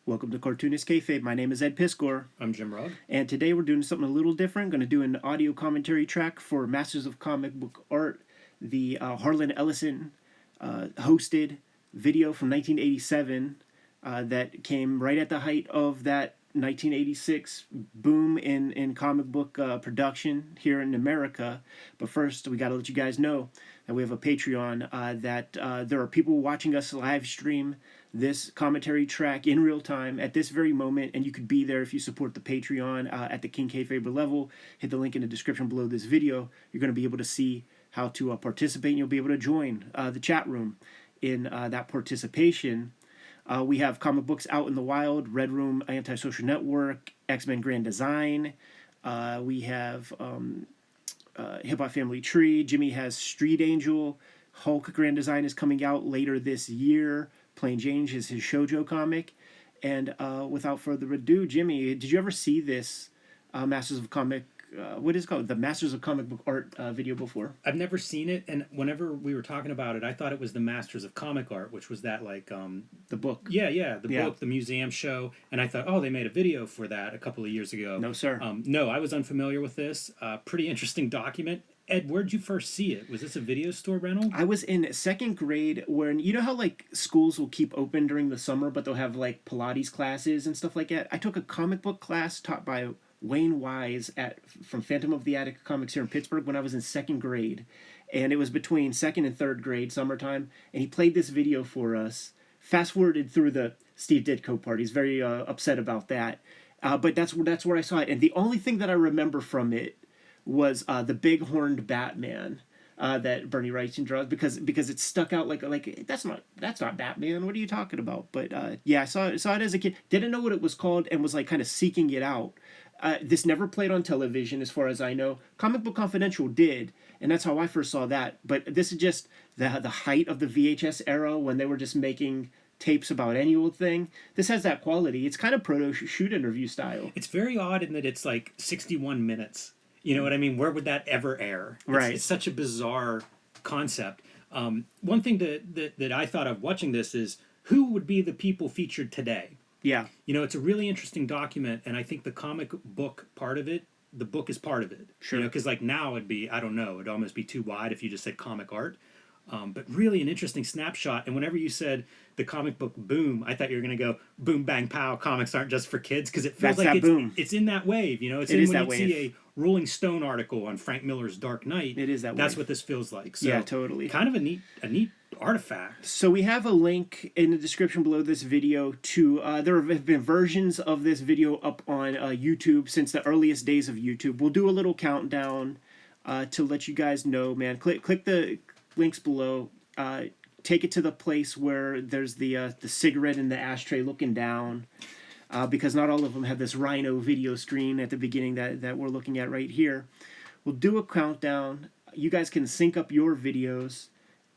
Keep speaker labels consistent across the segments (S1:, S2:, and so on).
S1: Welcome to Cartoonist Kayfabe. My name is Ed Piskor.
S2: I'm Jim Rugg.
S1: And today we're doing something a little different. Going to do an audio commentary track for Masters of Comic Book Art, the Harlan Ellison hosted video from 1987 that came right at the height of that 1986 boom in comic book production here in America. But first, we got to let you guys know that we have a Patreon, that there are people watching us live stream this commentary track in real time at this very moment, and you could be there if you support the Patreon at the King Kayfabe level. Hit the link in the description below this video. You're going to be able to see how to participate, and you'll be able to join the chat room in that participation. We have comic books out in the wild, Red Room, Antisocial Network, X-Men Grand Design. We have Hip Hop Family Tree. Jimmy has Street Angel. Hulk Grand Design is coming out later this year. Plain Jane is his shoujo comic. And without further ado, Jimmy, did you ever see this Masters of Comic, what is it called? The Masters of Comic Book Art video before?
S2: I've never seen it, and whenever we were talking about it, I thought it was the Masters of Comic Art, which was that like
S1: the book.
S2: Yeah, book, the museum show, and I thought, oh, they made a video for that a couple of years ago.
S1: No, sir.
S2: No, I was unfamiliar with this. Pretty interesting document. Ed, where'd you first see it? Was this a video store rental?
S1: I was in second grade, when, you know how like schools will keep open during the summer, but they'll have like Pilates classes and stuff like that? I took a comic book class taught by Wayne Wise from Phantom of the Attic Comics here in Pittsburgh when I was in second grade. And it was between second and third grade, summertime. And he played this video for us. Fast forwarded through the Steve Ditko part. He's very upset about that. But that's where I saw it. And the only thing that I remember from it was the big horned Batman that Bernie Wrightson draws, because it stuck out like that's not Batman. What are you talking about? But yeah, I saw it as a kid. Didn't know what it was called and was like kind of seeking it out. This never played on television, as far as I know. Comic Book Confidential did, and that's how I first saw that. But this is just the height of the VHS era when they were just making tapes about any old thing. This has that quality. It's kind of proto shoot interview style.
S2: It's very odd in that it's like 61 minutes. You know what I mean? Where would that ever air?
S1: Right.
S2: It's such a bizarre concept. One thing that I thought of watching this is who would be the people featured today?
S1: Yeah.
S2: You know, it's a really interesting document, and I think the comic book part of it, the book is part of it.
S1: Sure.
S2: You know, because like now it'd be, I don't know, it'd almost be too wide if you just said comic art. But really an interesting snapshot. And whenever you said the comic book boom, I thought you were going to go boom, bang, pow, comics aren't just for kids, because it feels like it's in that wave. You know, it's in when you see a Rolling Stone article on Frank Miller's Dark Knight.
S1: It is that
S2: That's
S1: wave.
S2: what this feels like. So
S1: yeah, totally.
S2: Kind of a neat artifact.
S1: So we have a link in the description below this video to, there have been versions of this video up on YouTube since the earliest days of YouTube. We'll do a little countdown to let you guys know, man. Click the links below. Take it to the place where there's the cigarette in the ashtray looking down, because not all of them have this Rhino video screen at the beginning that we're looking at right here. We'll do a countdown. You guys can sync up your videos,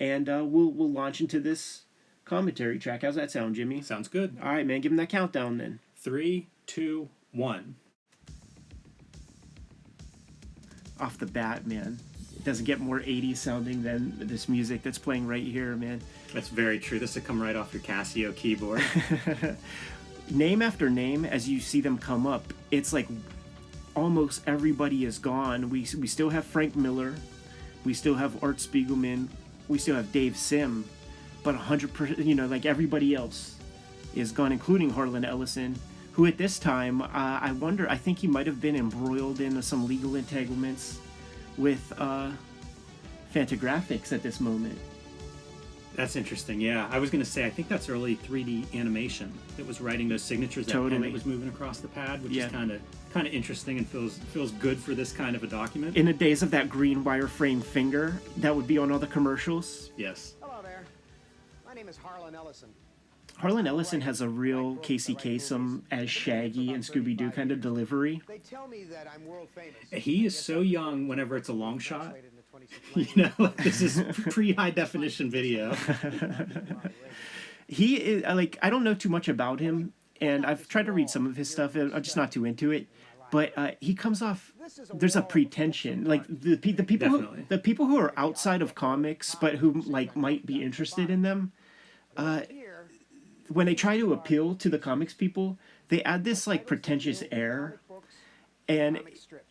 S1: and we'll launch into this commentary track. How's that sound, Jimmy?
S2: Sounds good.
S1: All right, man. Give him that countdown then.
S2: 3, 2, 1.
S1: Off the bat, man. It doesn't get more 80s sounding than this music that's playing right here, man.
S2: That's very true. This would come right off your Casio keyboard.
S1: Name after name, as you see them come up, it's like almost everybody is gone. We still have Frank Miller. We still have Art Spiegelman. We still have Dave Sim. But 100%, you know, like everybody else is gone, including Harlan Ellison, who at this time, I think he might have been embroiled in some legal entanglements with Fantagraphics at this moment.
S2: That's interesting, yeah. I was going to say, I think that's early 3D animation that was writing those signatures, that pen that was moving across the pad, which is kind of interesting and feels good for this kind of a document.
S1: In the days of that green wireframe finger that would be on all the commercials.
S2: Yes.
S3: Hello there. My name is Harlan Ellison.
S1: Harlan Ellison has a real Casey Kasem as Shaggy and Scooby-Doo kind of delivery.
S3: They tell me that I'm world famous.
S2: He is so young whenever it's a long shot. You know, this is pre-high definition video.
S1: He is, like, I don't know too much about him, and I've tried to read some of his stuff. I'm just not too into it. But he comes off, there's a pretension. Like, the people who are outside of comics, but who, like, might be interested in them, when they try to appeal to the comics people, they add this like pretentious air, and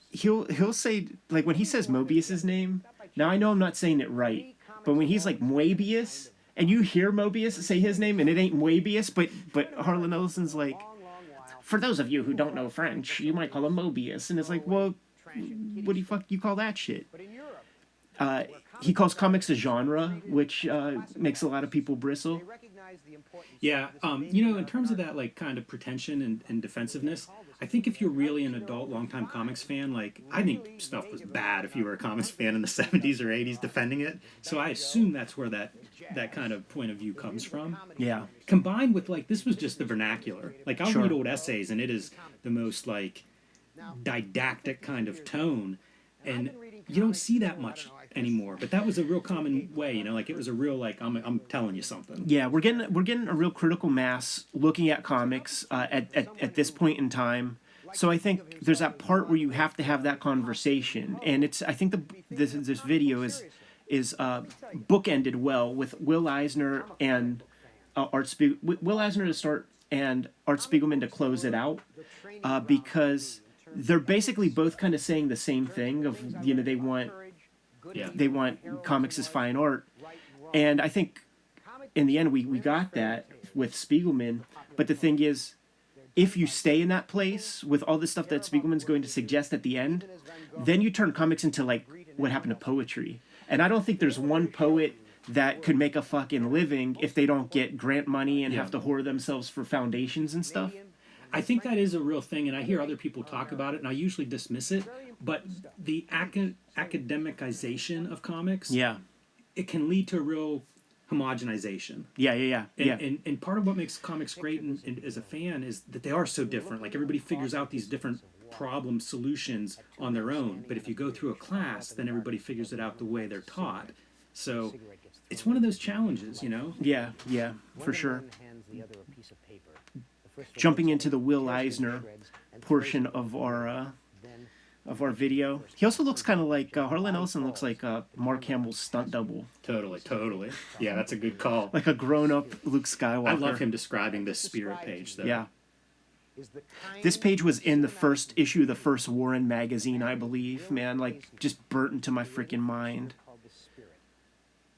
S1: he'll say, like, when he says Mobius's name. Now I know I'm not saying it right, but when he's like Mobius, and you hear Mobius say his name, and it ain't Mobius, but Harlan Ellison's like, for those of you who don't know French, you might call him Mobius, and it's like, well, what the fuck you call that shit? He calls comics a genre, which makes a lot of people bristle.
S2: Yeah, in terms of that, like, kind of pretension and defensiveness, I think if you're really an adult, longtime comics fan, like, I think stuff was bad if you were a comics fan in the 70s or 80s defending it. So I assume that's where that kind of point of view comes from.
S1: Yeah.
S2: Combined with, like, this was just the vernacular. Like, I'll
S1: Sure.
S2: read old essays, and it is the most, like, didactic kind of tone. And you don't see that much anymore, but that was a real common way, like it was a real, like, I'm telling you something.
S1: Yeah, we're getting a real critical mass looking at comics at this point in time. So I think there's that part where you have to have that conversation, and I think this video is bookended well with Will Eisner and Will Eisner to start and Art Spiegelman to close it out, because they're basically both kind of saying the same thing of, they want comics as fine art. And I think in the end we got that with Spiegelman. But the thing is, if you stay in that place with all the stuff that Spiegelman's going to suggest at the end, then you turn comics into like what happened to poetry. And I don't think there's one poet that could make a fucking living if they don't get grant money and have to whore themselves for foundations and stuff.
S2: I think that is a real thing, and I hear other people talk about it, and I usually dismiss it, but the academicization of comics, it can lead to a real homogenization.
S1: Yeah.
S2: And part of what makes comics great and as a fan is that they are so different. Like, everybody figures out these different problem solutions on their own, but if you go through a class, then everybody figures it out the way they're taught. So it's one of those challenges,
S1: Yeah, for sure. Jumping into the Will Eisner portion of our video, he also looks kind of like Harlan Ellison looks like Mark Hamill's stunt double.
S2: Totally. Yeah, that's a good call.
S1: Like a grown-up Luke Skywalker.
S2: I love him describing this spirit page, though.
S1: Yeah. This page was in the first issue of the first Warren magazine, I believe. Man, like, just burnt into my freaking mind.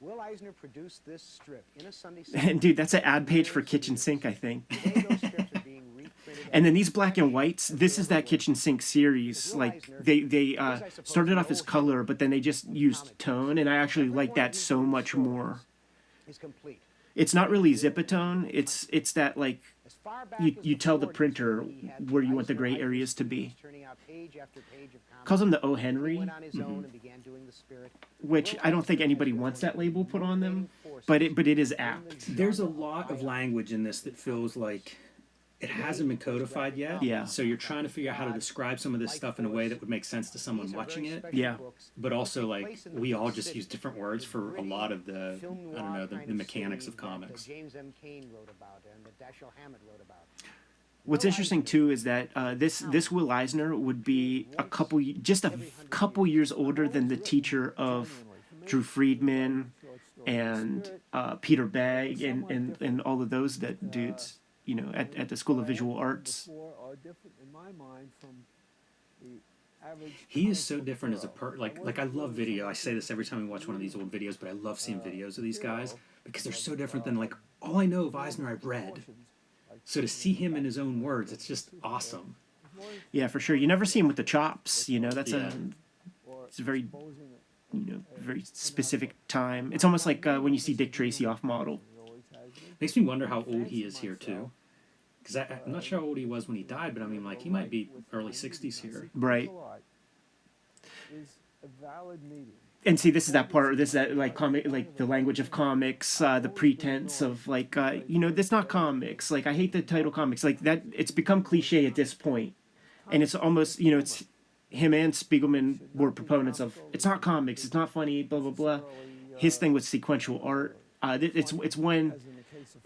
S3: Will Eisner produced this strip in a Sunday.
S1: And dude, that's an ad page for Kitchen Sink, I think. And then these black and whites, this is that Kitchen Sink series. Like, they started off as color, but then they just used tone, and I actually like that so much more. It's not really Zipatone. It's that, like, you tell the printer where you want the gray areas to be. Calls them the O. Henry, which I don't think anybody wants that label put on them, but it is apt.
S2: There's a lot of language in this that feels like it hasn't been codified yet.
S1: Yeah.
S2: So you're trying to figure out how to describe some of this stuff in a way that would make sense to someone watching it.
S1: Yeah.
S2: But also, like, we all just use different words for a lot of the, I don't know, the mechanics of comics.
S1: What's interesting too is that this Will Eisner would be a couple years older than the teacher of Drew Friedman and Peter Bagg and all of those dudes, at the School of Visual Arts.
S2: He is so different as a like I love video. I say this every time we watch one of these old videos, but I love seeing videos of these guys because they're so different than, like, all I know of Eisner I've read. So to see him in his own words, it's just awesome.
S1: Yeah, for sure. You never see him with the chops, that's it's a very, very specific time. It's almost like when you see Dick Tracy off model.
S2: Makes me wonder how old he is here, too. Because I'm not sure how old he was when he died, but I mean, like, he might be early 60s here.
S1: Right. And see, this is that part. This is that, like, comic, like the language of comics, the pretense of, like, that's not comics. Like, I hate the title comics. Like, that, it's become cliche at this point, and it's almost, it's him and Spiegelman were proponents of it's not comics, it's not funny, blah blah blah. His thing was sequential art.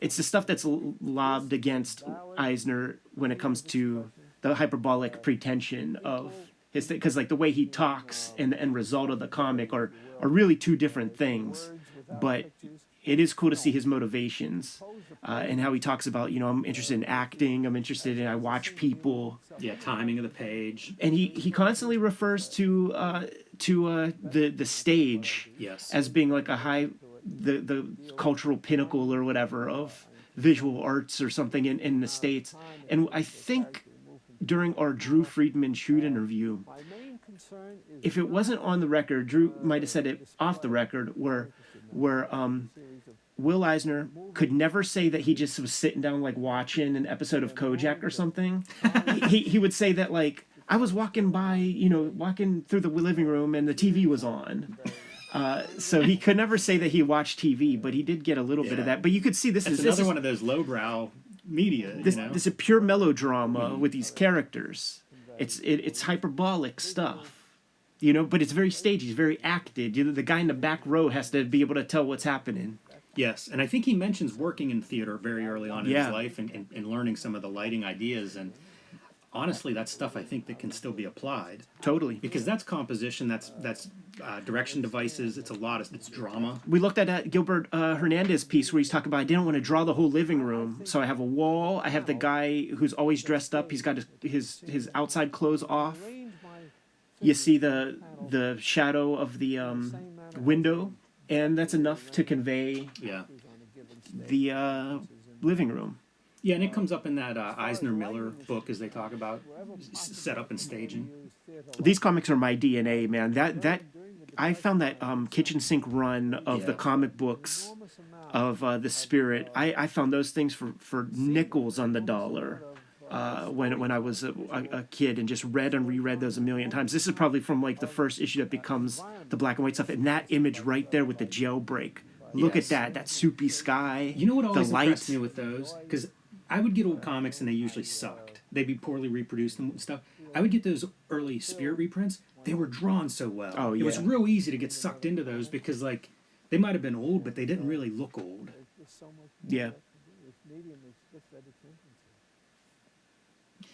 S1: It's the stuff that's lobbed against Eisner when it comes to the hyperbolic pretension of his thing, because, like, the way he talks and the end result of the comic are really two different things, but it is cool to see his motivations. and how he talks about, I'm interested in acting, I watch people.
S2: Yeah, timing of the page.
S1: And he constantly refers to the stage
S2: Yes.
S1: as being like the cultural pinnacle or whatever of visual arts or something in the States. And I think during our Drew Friedman shoot interview, if it wasn't on the record, Drew might have said it off the record, where Will Eisner could never say that he just was sitting down like watching an episode of Kojak or something. he would say that like, I was walking through the living room and the TV was on. So he could never say that he watched TV, but he did get a little bit of that. But you could see this is
S2: another one of those lowbrow media.
S1: This is a pure melodrama with these characters. It's hyperbolic stuff, but it's very staged. It's very acted. The guy in the back row has to be able to tell what's happening.
S2: Yes, and I think he mentions working in theater very early on in his life and learning some of the lighting ideas. And honestly, that's stuff I think that can still be applied.
S1: Totally.
S2: Because that's composition, that's direction devices, it's drama.
S1: We looked at that Gilbert Hernandez piece where he's talking about, I didn't want to draw the whole living room. So I have a wall, I have the guy who's always dressed up, he's got his outside clothes off. You see the shadow of the window, and that's enough to convey the living room.
S2: Yeah, and it comes up in that Eisner Miller book as they talk about setup and staging.
S1: These comics are my DNA, man. That I found that kitchen sink run of the comic books of the Spirit. I found those things for nickels on the dollar when I was a kid, and just read and reread those a million times. This is probably from like the first issue that becomes the black and white stuff, and that image right there with the jailbreak. Look at that soupy sky.
S2: You know what always impressed me with those? Because I would get old comics and they usually sucked. They'd be poorly reproduced and stuff. I would get those early Spirit reprints. They were drawn so well.
S1: Oh, yeah.
S2: It was real easy to get sucked into those because, like, they might have been old, but they didn't really look old.
S1: Yeah.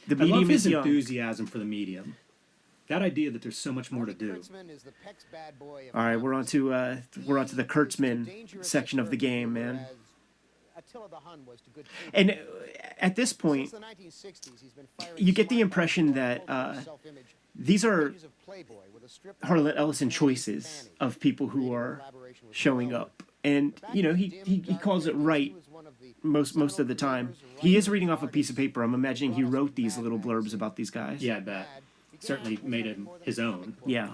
S2: The medium, I love his enthusiasm for the medium. That idea that there's so much more to do.
S1: All right, we're on to the Kurtzman section of the game, man. And at this point, you get the impression that these are Harlan Ellison choices of people who are showing up. And, he calls it right most of the time. He is reading off a piece of paper. I'm imagining he wrote these little blurbs about these guys.
S2: Yeah, I bet. Certainly made him his own.
S1: Yeah.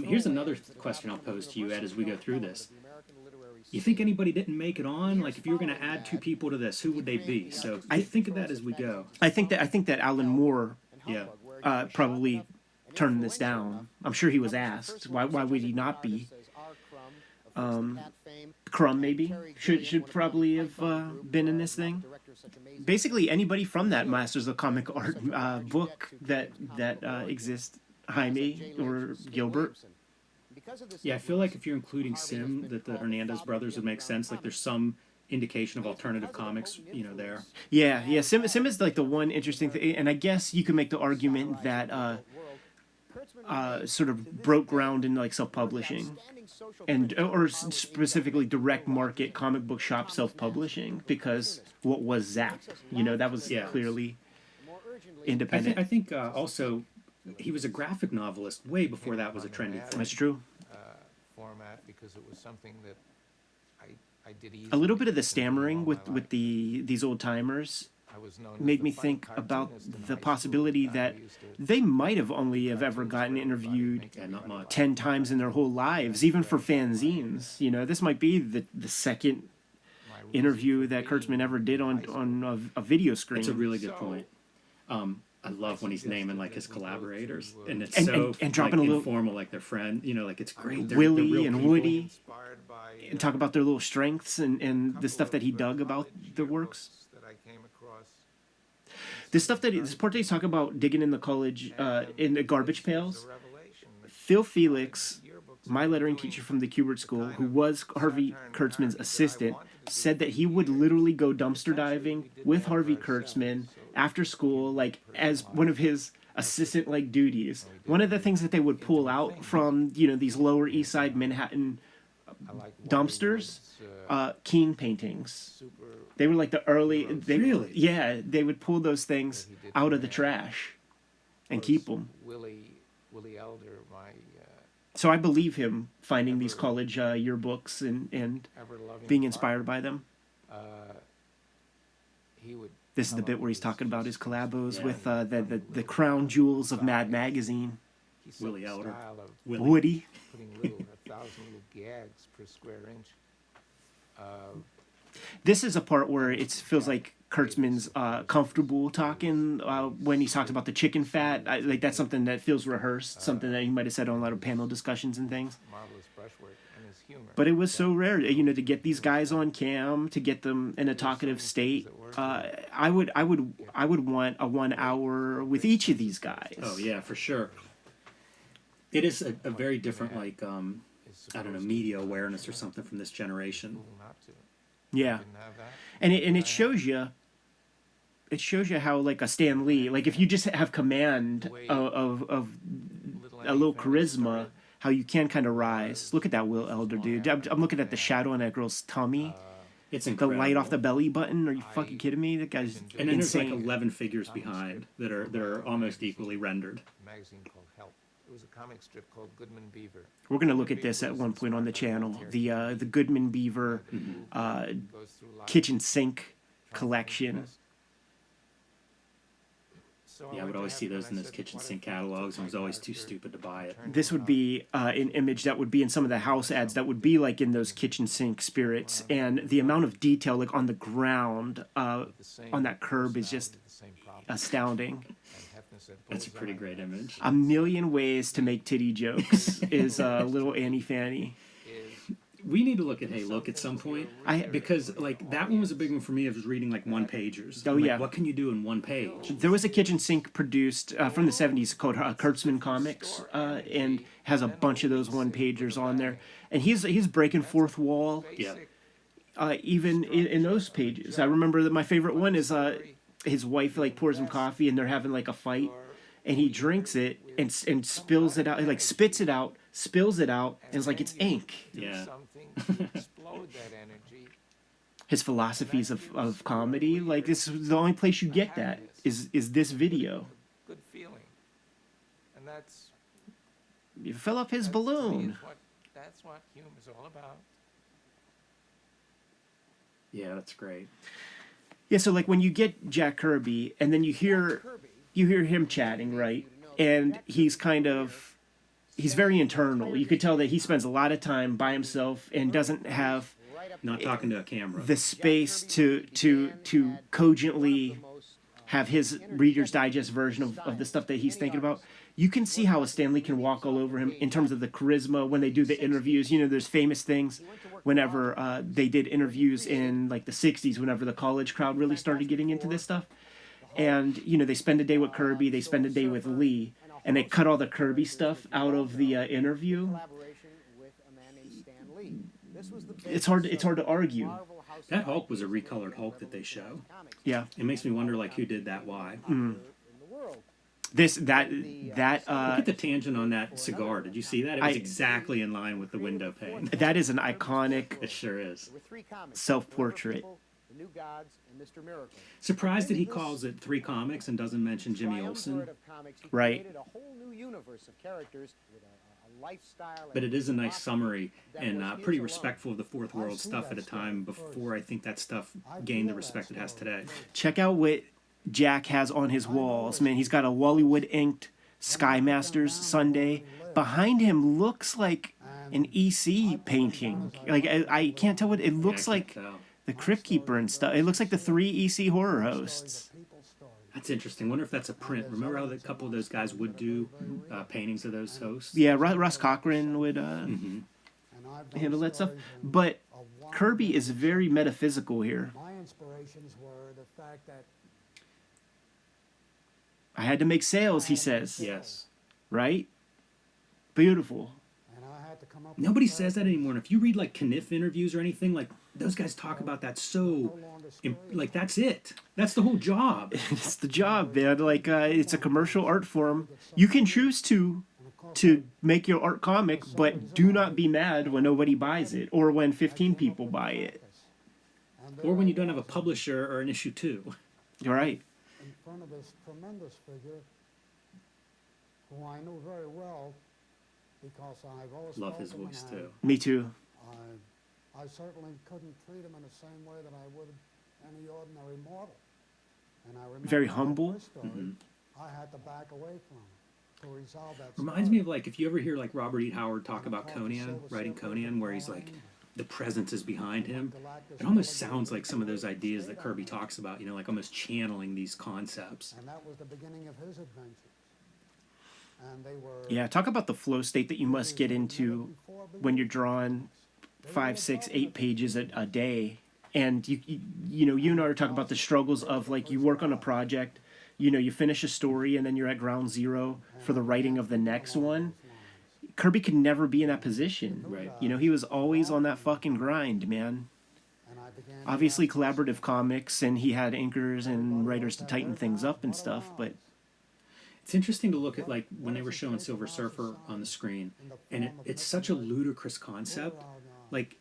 S2: Here's another question I'll pose to you, Ed, as we go through this. You think anybody didn't make it on? Like, if you were going to add two people to this, who would they be? So I think of that as we go.
S1: I think that Alan Moore probably turned this down. I'm sure he was asked. Why would he not be? Crumb maybe should probably have been in this thing. Basically, anybody from that Masters of Comic Art book that exists, Jaime or Gilbert.
S2: Yeah, I feel like if you're including Sim, that the Hernandez brothers would make sense. Like, there's some indication of alternative comics, there.
S1: Yeah. Sim is like the one interesting thing, and I guess you could make the argument that sort of broke ground in like self-publishing, or specifically direct market comic book shop self-publishing, because what was Zap? That was clearly independent.
S2: I think also he was a graphic novelist way before that was a trendy thing.
S1: That's true.
S4: Format, because it was something that I did easily.
S1: A little bit of the stammering with these old timers made me think about the possibility that they might have only ever gotten interviewed 10 times in their whole lives, even for fanzines. This might be the second interview that Kurtzman ever did on a video screen.
S2: That's a really good point. I love when he's naming like his collaborators, and it's
S1: and dropping
S2: like,
S1: a little
S2: informal, like their friend. Like it's great. They're
S1: Willie and
S2: people.
S1: Woody, and talk about their little strengths and the stuff that he dug about their works. This part that he's talking about digging in the college in the garbage pails. Phil Felix, my lettering teacher from the Kubert School, who was Harvey Kurtzman's assistant, said that he would literally go dumpster diving with Harvey Kurtzman after school, like as one of his assistant like duties. One of the things that they would pull out from these Lower East Side Manhattan
S4: like
S1: dumpsters, Keen paintings.
S4: super.
S1: They were like the early. They,
S2: Really?
S1: Yeah, they would pull those things
S4: That he did
S1: out of
S4: for
S1: the
S4: me.
S1: trash and
S4: Of course,
S1: keep them.
S4: Willie Elder, my
S1: So I believe him finding these
S4: Ever-
S1: college yearbooks and
S4: ever-loving
S1: being
S4: partner,
S1: inspired by them.
S4: he would.
S1: This is the
S4: come
S1: bit
S4: up
S1: where he's
S4: with
S1: talking about his
S4: just
S1: collabos
S2: Yeah.
S1: with the crown jewels of Mad Magazine.
S4: he set
S2: Willie
S4: the
S2: Elder.
S4: style of
S2: Willie.
S1: Woody.
S4: putting 1,000 little gags per square inch.
S1: This is a part where it feels like Kurtzman's comfortable talking when he talks about the chicken fat. Like that's something that feels rehearsed, something that he might have said on a lot of panel discussions and things.
S4: Marvelous brushwork and his humor.
S1: But it was so rare, to get these guys on cam, to get them in a talkative state. I would want a 1 hour with each of these guys.
S2: Oh yeah, for sure. It is a very different, like, I don't know, media awareness or something from this generation.
S4: Cool not to.
S1: Yeah,
S4: Didn't have that.
S1: and it shows you. It shows you how, like, a Stan Lee, like if you just have command of a little charisma, how you can kind of rise. Look at that Will Elder dude. I'm looking at the shadow on that girl's tummy.
S2: It's
S1: The
S2: incredible.
S1: light off the belly button. Are you fucking kidding me? That guy's
S2: And then
S1: insane.
S2: there's like 11 figures behind that are almost equally rendered.
S4: A magazine called Help. It was a comic strip called Goodman Beaver.
S1: We're gonna look at this at one point on the channel. The Goodman Beaver
S4: Goes through life,
S1: kitchen sink
S4: trying to
S1: collection.
S4: find the best. So
S2: Yeah, I
S4: went
S2: would
S4: to
S2: always see
S4: Hampton
S2: those in
S4: and I
S2: those
S4: said,
S2: kitchen
S4: "What if
S2: sink
S4: you took
S2: catalogs and
S4: my
S2: was always too
S4: character
S2: stupid to buy it.
S4: and
S1: This
S4: turned
S1: would
S4: him
S1: be an image that would be in some of the house ads that would be like in those kitchen sink spirits, and the amount of detail like on the ground
S4: with the same
S1: on that curb is just
S4: personality, the same problem?"
S1: astounding.
S4: And Hefner said,
S2: That's a pretty
S4: "Bullseye."
S2: great image.
S1: A million ways to make titty jokes is little Annie Fanny.
S4: Is
S2: We need to look at Hey Look at some point. Because like that one was a big one for me. I was reading like one pagers.
S1: Oh,
S2: I'm like,
S1: yeah.
S2: what can you do in one page?
S1: There was a kitchen sink produced from the 70s called Kurtzman Comics, and has a bunch of those one pagers on there. And he's breaking fourth wall,
S2: Yeah.
S1: even in those pages. I remember that my favorite one is his wife like pours him coffee and they're having like a fight, and he drinks it and spills it out, he, like spits it out, spills it out, and it's like it's ink.
S4: do
S2: Yeah.
S4: something to explode that energy.
S1: His philosophies of comedy, like this is the only place you get that is this video.
S4: Good feeling. And that's
S1: You fill up his
S4: that, to me,
S1: balloon.
S4: is that's what humor's all about.
S2: Yeah, that's great.
S1: Yeah, so like when you get Jack Kirby and then you hear him chatting, right? And he's very internal. You could tell that he spends a lot of time by himself and doesn't have
S2: Not talking to a camera.
S1: the space to cogently have his Reader's Digest version of the stuff that he's thinking about. You can see how a Stanley can walk all over him in terms of the charisma when they do the interviews. You know, there's famous things whenever they did interviews in like the 60s, whenever the college crowd really started getting into this stuff. And, you know, they spend a day with Kirby, they spend a day with Lee, and they cut all the Kirby stuff out of the interview. It's hard to argue.
S2: That Hulk was a recolored Hulk that they show.
S1: Yeah.
S2: It makes me wonder like who did that, why.
S1: That
S2: Look at the tangent on that cigar. Did you see that? It was exactly in line with the window pane.
S1: that is an iconic
S2: It sure is.
S1: self-portrait.
S3: The New Gods, and Mr. Miracle.
S2: Surprised that he calls it 3 comics and doesn't mention Jimmy Olsen.
S3: Triumvirate of comics, he
S1: Right.
S3: created a whole new universe of characters with a lifestyle.
S2: But
S3: and
S2: it is a nice
S3: philosophy
S2: summary
S3: that
S2: and
S3: was his
S2: pretty
S3: alone.
S2: respectful of the fourth world stuff at a time before I think that stuff gained the respect it has today.
S1: Check out what Jack has on his walls, man. He's got a Wallywood inked Sky Masters Sunday. Behind him looks like an EC painting. Like I can't tell what it looks
S2: Yeah, I
S1: like.
S2: can't tell.
S1: The Crypt Keeper and stuff. It looks like the 3 EC horror hosts.
S2: That's interesting. Wonder if that's a print. Remember how a couple of those guys would do paintings of those hosts?
S1: Yeah, Russ Cochran would handle that stuff. But Kirby is very metaphysical here.
S5: My inspirations were the fact that
S1: I had to make sales, he says.
S2: Yes.
S1: Right? Beautiful.
S5: and I had to come up
S2: Nobody
S5: with
S2: says that anymore. And if you read like Kniff interviews or anything, like those guys talk about that so,
S5: longer story.
S2: like that's it. That's the whole job.
S1: It's the job, man. Like, it's a commercial art form. You can choose to to make your art comic, but do not be mad when nobody buys it or when 15 people buy it.
S2: Or when you don't have a publisher or an issue 2.
S1: You're right.
S5: In front of this tremendous figure, who I knew very well, because I've always
S2: Love
S5: felt
S2: his
S5: him, and
S2: voice too.
S1: Me too.
S5: I certainly couldn't treat him in the same way that I would any ordinary mortal. And I remember
S1: Very
S5: that
S1: humble.
S5: first story, I had to back away from him to resolve that
S2: Reminds
S5: story.
S2: me of like if you ever hear like Robert E. Howard talk about Conan, writing Conan, where he's like the presence is behind him. It almost sounds like some of those ideas that Kirby talks about, you know, like almost channeling these concepts.
S5: And that was the beginning of his adventures. And they were
S1: Yeah, talk about the flow state that you must get into when you're drawing 5, 6, 8 pages a day. And you know, you and I are talking about the struggles of like you work on a project, you know, you finish a story and then you're at ground zero for the writing of the next one. Kirby could never be in that position.
S2: Right.
S1: You know, he was always on that fucking grind, man.
S5: and I began to
S1: Obviously
S5: ask
S1: collaborative comics, and he had inkers and writers to tighten things up and stuff, but
S2: It's interesting to look at like when they were showing Silver Surfer on the screen, and it's such a ludicrous concept. Like,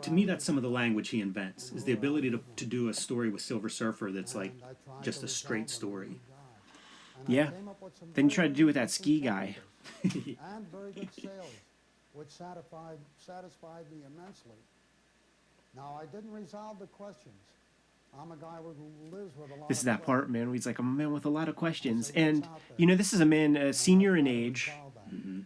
S2: to me, that's some of the language he invents, is the ability to do a story with Silver Surfer that's like just a straight story.
S1: yeah. Then you try to do with that ski guy.
S5: and very good sales, which satisfied me immensely. Now, I didn't resolve the questions. I'm a guy who lives with a lot
S1: This is
S5: of
S1: that part,
S5: questions.
S1: man, where he's like, I'm a man with a lot of questions. And, you know, this is a man, senior in age.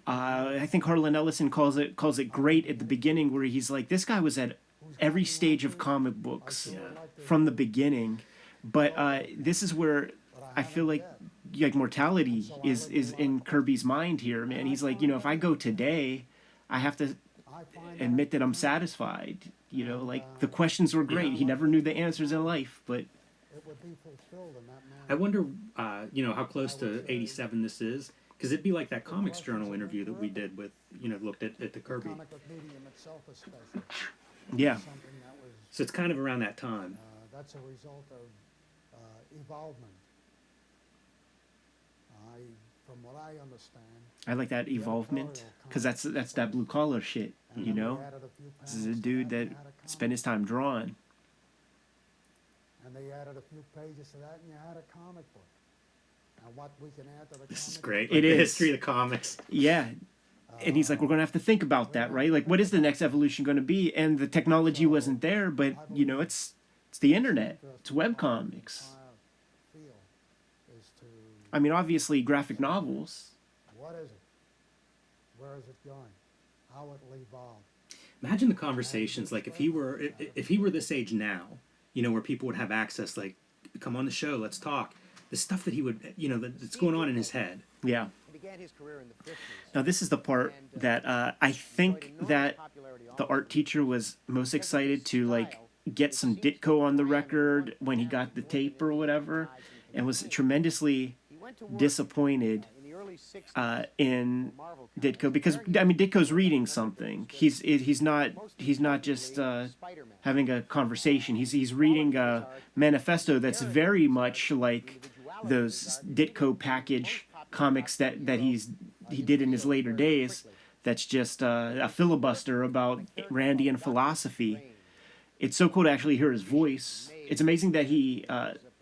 S1: I think Harlan Ellison calls it great at the beginning, where he's like, this guy was at every stage of comic books from the beginning. But this is where I feel like mortality is in Kirby's mind here, man. He's like, you know, if I go today, I have to admit that I'm satisfied. You know, like the questions were great. He never knew the answers in life, but
S5: It would be fulfilled in that manner.
S2: I wonder, you know, how close to 87 this is, because it'd be like that Comics Journal interview that we did with, you know, looked at the Kirby.
S5: Comic book medium itself is special.
S1: yeah.
S5: Something that was,
S2: So it's kind of around that time.
S5: that's a result of evolvement. From what I understand,
S1: I like that evolvement, because that's that blue collar shit, you know?
S5: they added a few
S1: This is a
S5: panels to
S1: dude that
S5: and you had a
S1: spent his
S5: comic
S1: time drawing.
S5: book. And they added a few pages to that, and you had a comic book. Now, what we can add to the
S2: This is
S5: comic
S2: great.
S1: It
S2: Like the
S1: is.
S2: history of the comics.
S1: Yeah. And he's like, we're going to have to think about that, right? Like, what is the next evolution going to be? And the technology wasn't there, but, you know, it's the internet. It's webcomics.
S5: feel is to
S1: I mean, obviously, graphic novels.
S5: what is it? Where is it going? How it will evolve.
S2: Imagine the conversations like if he were this age now, you know, where people would have access, like, come on the show, let's talk. The stuff that he would, you know, that's going on in his head.
S1: Yeah.
S3: He began his career in the 50s.
S1: Now, this is the part that I think that the art teacher was most excited to, like, get some Ditko on the record when he got the tape or whatever, and was tremendously disappointed
S3: In the early 60s,
S1: in Ditko, because I mean Ditko's reading something. He's not just having a conversation. He's reading a manifesto that's very much like those Ditko package comics that he did in his later days. That's just a filibuster about Randian philosophy. It's so cool to actually hear his voice. It's amazing that he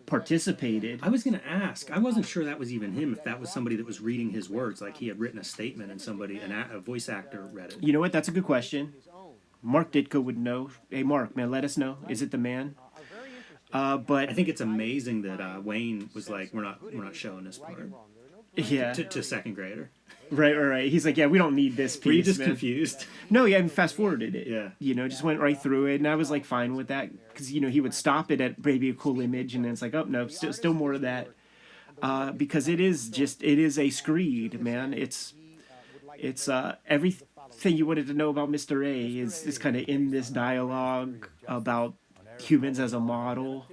S1: participated.
S2: I was going to ask. I wasn't sure that was even him, if that was somebody that was reading his words, like he had written a statement and somebody, a voice actor read it.
S1: You know what? That's a good question. Mark Ditko would know. Hey, Mark, man, let us know. Is it the man? But
S2: I think it's amazing that Wayne was like, we're not showing this part
S1: yeah,
S2: to second grader.
S1: right. He's like, yeah, we don't need this piece.
S2: Were you just
S1: man.
S2: confused?
S1: No, yeah, I fast forwarded it.
S2: Yeah.
S1: You know, just went right through it, and I was like fine with that, because you know he would stop it at maybe a cool image, and then it's like, oh no, still more of that, because it is a screed, man. It's everything you wanted to know about Mr. A is kind of in this dialogue about humans as a model,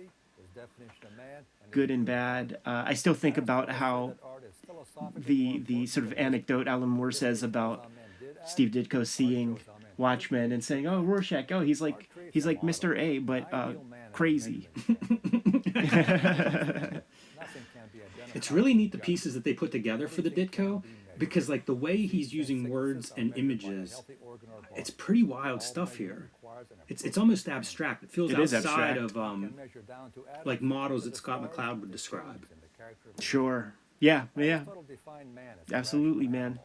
S1: good and bad. I still think about how the sort of anecdote Alan Moore says about Steve Ditko seeing Watchmen and saying, "Oh, Rorschach, oh, he's like Mr. A, but crazy."
S2: It's really neat the pieces that they put together for the Ditko. because like the way he's using words and images, it's pretty wild stuff here. It's almost abstract. It feels
S1: It is
S2: outside
S1: abstract.
S2: of like models that Scott McCloud would describe.
S1: Sure. Yeah, yeah. Absolutely, man.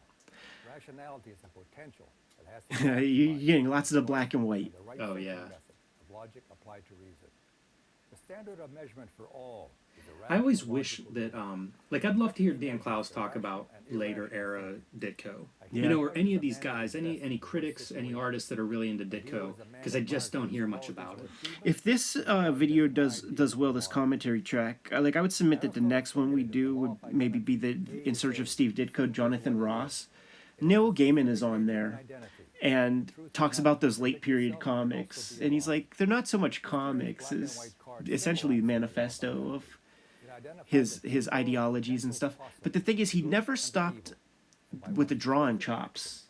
S3: Rationality is the potential that has
S1: You're getting lots of the black and white.
S2: Oh, yeah.
S3: Method of logic applied to reason. The standard of measurement for all is a
S2: I always
S3: rational,
S2: wish
S3: logical
S2: that,
S3: group.
S2: like, I'd love to hear Dan Klaus talk about later era Ditko.
S1: Yeah.
S2: You know, or any of these guys, any critics, any artists that are really into Ditko, because I just don't hear much about it.
S1: If this video does well, this commentary track, like I would submit that the next one we do would maybe be the In Search of Steve Ditko, Jonathan Ross. Neil Gaiman is on there and talks about those late period comics, and he's like, they're not so much comics as essentially the manifesto of his ideologies and stuff. But the thing is, he never stopped with the drawing chops.